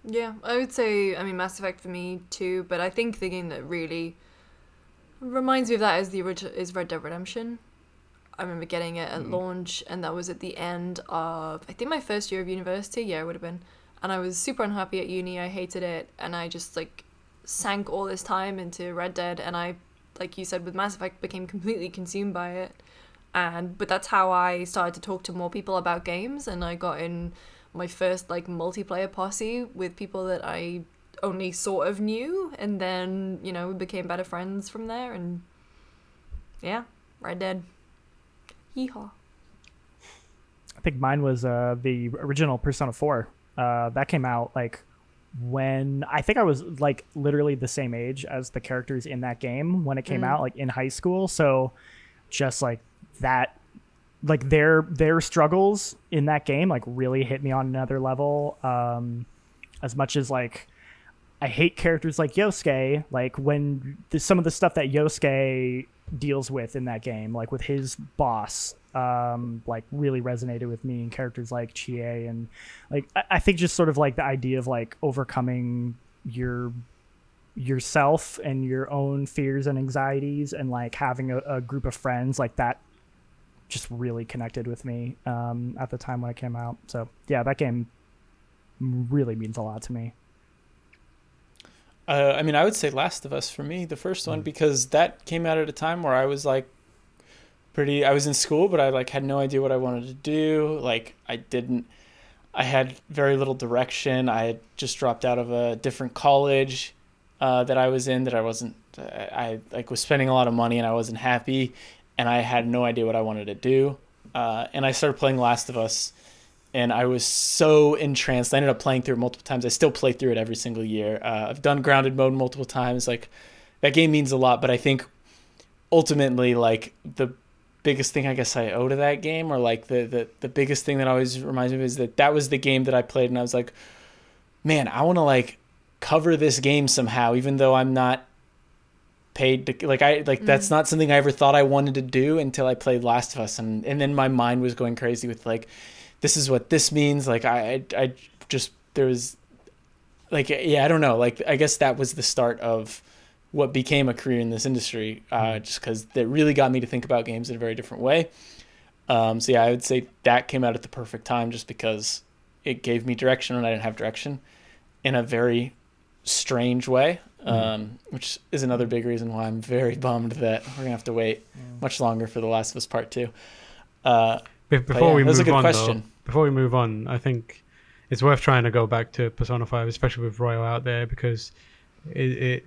Yeah, I would say, I mean, Mass Effect for me too, but I think the game that really reminds me of that is Red Dead Redemption. I remember getting it at launch, and that was at the end of, I think, my first year of university. Yeah, it would have been. And I was super unhappy at uni. I hated it, and I just, like, sank all this time into Red Dead, and I, like you said, with Mass Effect, became completely consumed by it. But that's how I started to talk to more people about games, and I got in my first, like, multiplayer posse with people that I only sort of knew, and then, you know, we became better friends from there, and yeah, Red Dead. Yeehaw. I think mine was the original Persona 4. That came out, like, when I think I was, like, literally the same age as the characters in that game when it came out, like, in high school. So just, like, that, like, their struggles in that game, like, really hit me on another level. As much as, like, I hate characters like Yosuke, like, when some of the stuff that Yosuke deals with in that game, like with his boss, like, really resonated with me, and characters like Chie, and, like, I think just sort of, like, the idea of, like, overcoming yourself and your own fears and anxieties, and, like, having a group of friends like that just really connected with me at the time when it came out. So yeah, that game really means a lot to me. I mean, I would say Last of Us for me, the first one, because that came out at a time where I was, like, I was in school, but I, like, had no idea what I wanted to do. Like, I had very little direction. I had just dropped out of a different college that I was in, that I like, was spending a lot of money, and I wasn't happy, and I had no idea what I wanted to do. And I started playing Last of Us, and I was so entranced. I ended up playing through it multiple times. I still play through it every single year. I've done grounded mode multiple times. Like, that game means a lot, but I think ultimately, like, the biggest thing I guess I owe to that game, or, like, the biggest thing that always reminds me of, is that was the game that I played, and I was like, man, I want to, like, cover this game somehow, even though I'm not paid to, like, that's not something I ever thought I wanted to do until I played Last of Us, and then my mind was going crazy with, like, this is what this means. Like, I just, there was, like, yeah, I don't know. Like, I guess that was the start of what became a career in this industry, just because that really got me to think about games in a very different way. So yeah, I would say that came out at the perfect time, just because it gave me direction when I didn't have direction, in a very strange way, which is another big reason why I'm very bummed that we're gonna have to wait much longer for The Last of Us Part 2. Before we move on, question. Before we move on, I think it's worth trying to go back to Persona 5, especially with Royal out there, because I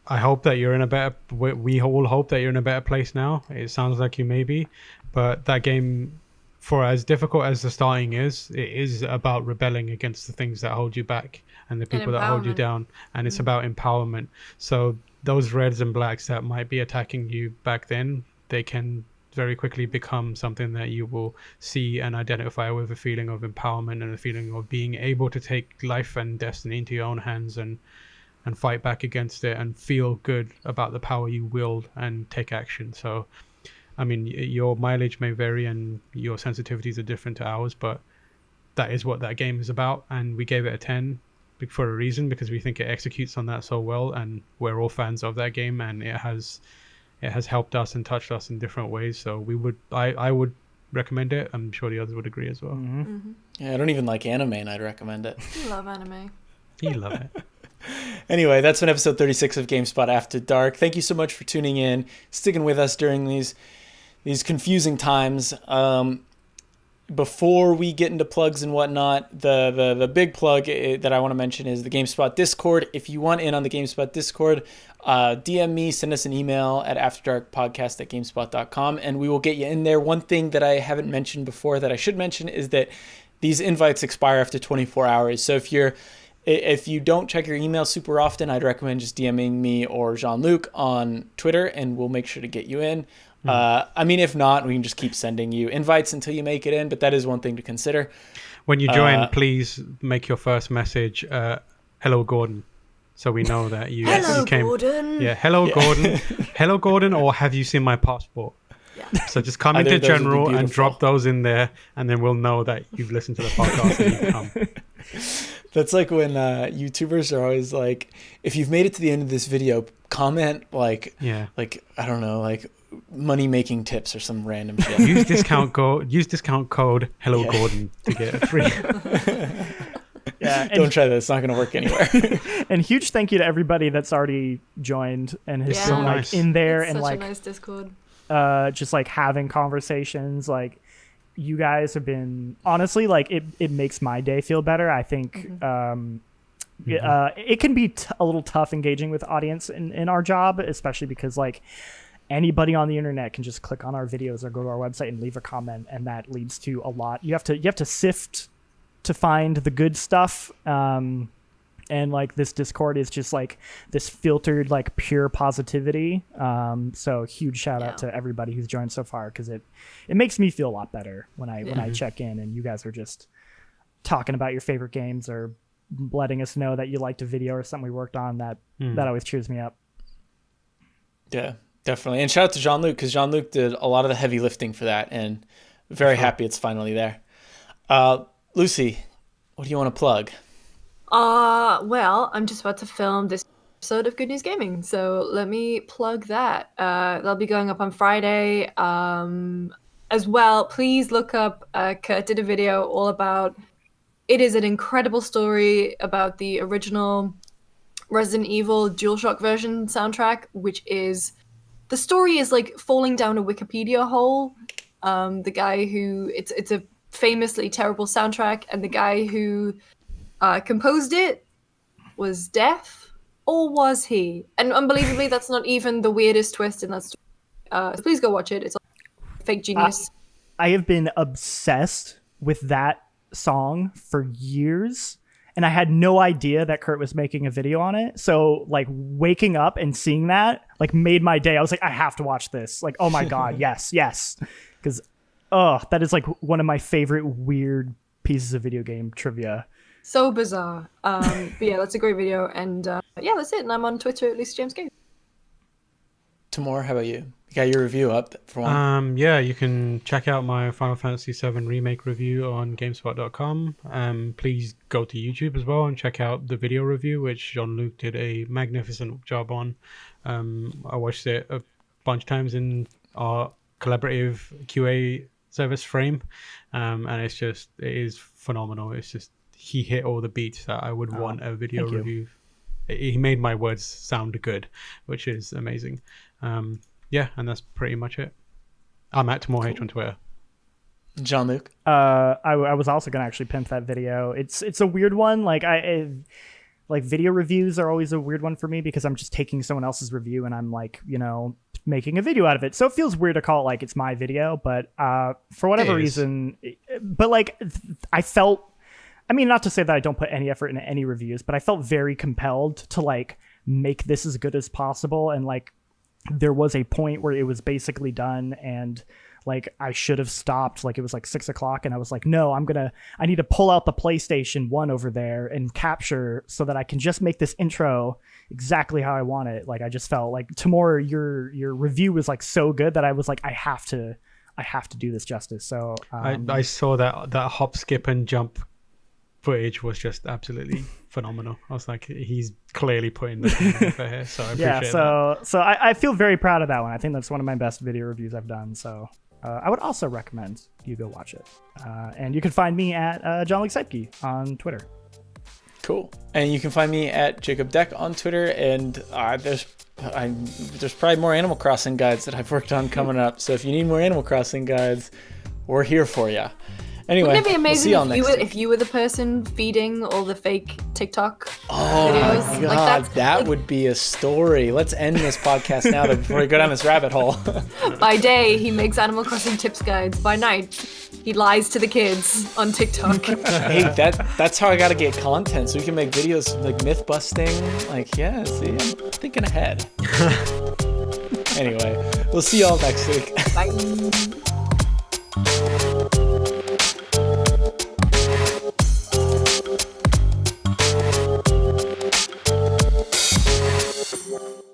hope that you're in a better. We all hope that you're in a better place now. It sounds like you may be, but that game, for as difficult as the starting is, it is about rebelling against the things that hold you back and the people that hold you down, and it's about empowerment. So those reds and blacks that might be attacking you back then, they can very quickly become something that you will see and identify with, a feeling of empowerment and a feeling of being able to take life and destiny into your own hands and fight back against it and feel good about the power you wield and take action. So, I mean, your mileage may vary and your sensitivities are different to ours, but that is what that game is about. And we gave it a 10 for a reason, because we think it executes on that so well, and we're all fans of that game, and it has helped us and touched us in different ways. So I would recommend it. I'm sure the others would agree as well. Yeah, I don't even like anime, and I'd recommend it. You love anime. You love it. Anyway, that's been episode 36 of GameSpot After Dark. Thank you so much for tuning in, sticking with us during these confusing times. Before we get into plugs and whatnot, the big plug that I want to mention is the GameSpot Discord. If you want in on the GameSpot Discord, DM me, send us an email at afterdarkpodcast@gamespot.com, and we will get you in there. One thing that I haven't mentioned before that I should mention is that these invites expire after 24 hours. So if you don't check your email super often, I'd recommend just DMing me or Jean-Luc on Twitter, and we'll make sure to get you in. I mean, if not, we can just keep sending you invites until you make it in, but that is one thing to consider. When you join, please make your first message, hello, Gordon, so we know that you came. Gordon. Yeah, hello, Gordon. Hello, Gordon, or have you seen my passport? Yeah. So just come into general and drop those in there, and then we'll know that you've listened to the podcast and you've come. That's like when YouTubers are always like, if you've made it to the end of this video, comment like I don't know, like money making tips or some random shit. Use discount code hello Gordon to get a free. Yeah, don't try that. It's not going to work anywhere. And huge thank you to everybody that's already joined and has been nice. in there it's and such like a nice Discord. Just like having conversations. Like you guys have been honestly like it makes my day feel better. I think it can be a little tough engaging with audience in our job, especially because like anybody on the internet can just click on our videos or go to our website and leave a comment, and that leads to a lot. You have to sift to find the good stuff. And like this Discord is just like this filtered, like pure positivity. So huge shout out to everybody who's joined so far, because it makes me feel a lot better when I check in and you guys are just talking about your favorite games or letting us know that you liked a video or something we worked on. That always cheers me up. Yeah, definitely. And shout out to Jean-Luc, because Jean-Luc did a lot of the heavy lifting for that, and very happy it's finally there. Lucy, what do you want to plug? Well, I'm just about to film this episode of Good News Gaming, so let me plug that. That'll be going up on Friday. As well, please look up, Kurt did a video all about, it is an incredible story about the original Resident Evil DualShock version soundtrack, which is, the story is like falling down a Wikipedia hole. The guy who, it's a famously terrible soundtrack, and the guy who composed it was deaf, or was he? And unbelievably, that's not even the weirdest twist in that story. So please go watch it. It's fake genius. I have been obsessed with that song for years, and I had no idea that Kurt was making a video on it. So like waking up and seeing that like made my day. I was like, I have to watch this. Like, oh my God, yes. Because that is like one of my favorite weird pieces of video game trivia. So bizarre. But yeah, that's a great video. And that's it. And I'm on Twitter at Lucy James Games. Tamoor, how about you? You got your review up for one? Yeah, you can check out my Final Fantasy VII Remake review on GameSpot.com. Please go to YouTube as well and check out the video review, which Jean-Luc did a magnificent job on. I watched it a bunch of times in our collaborative QA service Frame, and it is phenomenal. It's just, he hit all the beats that I would want a video review he made my words sound good, which is amazing. Yeah, and that's pretty much it. I'm at Tamoor H on Twitter. Jean-Luc? I was also gonna actually pimp that video. It's a weird one. Like like video reviews are always a weird one for me because I'm just taking someone else's review and I'm like, making a video out of it. So it feels weird to call it like it's my video, but for whatever reason, but like I felt, I mean, not to say that I don't put any effort into any reviews, but I felt very compelled to like make this as good as possible. And like there was a point where it was basically done and like I should have stopped. Like it was like 6 o'clock and I was like, no, I need to pull out the PlayStation 1 over there and capture so that I can just make this intro exactly how I want it. Like I just felt like Tamoor, your review was like so good that I was like, I have to do this justice. So I saw that hop, skip and jump footage was just absolutely phenomenal. I was like, he's clearly putting the thing in for here, so I appreciate that. So I feel very proud of that one. I think that's one of my best video reviews I've done. So I would also recommend you go watch it. And you can find me at John Lexepke on Twitter. Cool. And you can find me at Jacob Deck on Twitter. And there's probably more Animal Crossing guides that I've worked on coming up. So if you need more Animal Crossing guides, we're here for you. Anyway, wouldn't it be amazing if you were the person feeding all the fake TikTok videos? Oh my God, that like, would be a story. Let's end this podcast now before we go down this rabbit hole. By day, he makes Animal Crossing tips guides. By night, he lies to the kids on TikTok. Hey, that's how I gotta get content, so we can make videos like myth busting. Like, yeah, see, I'm thinking ahead. Anyway, we'll see y'all next week. Bye.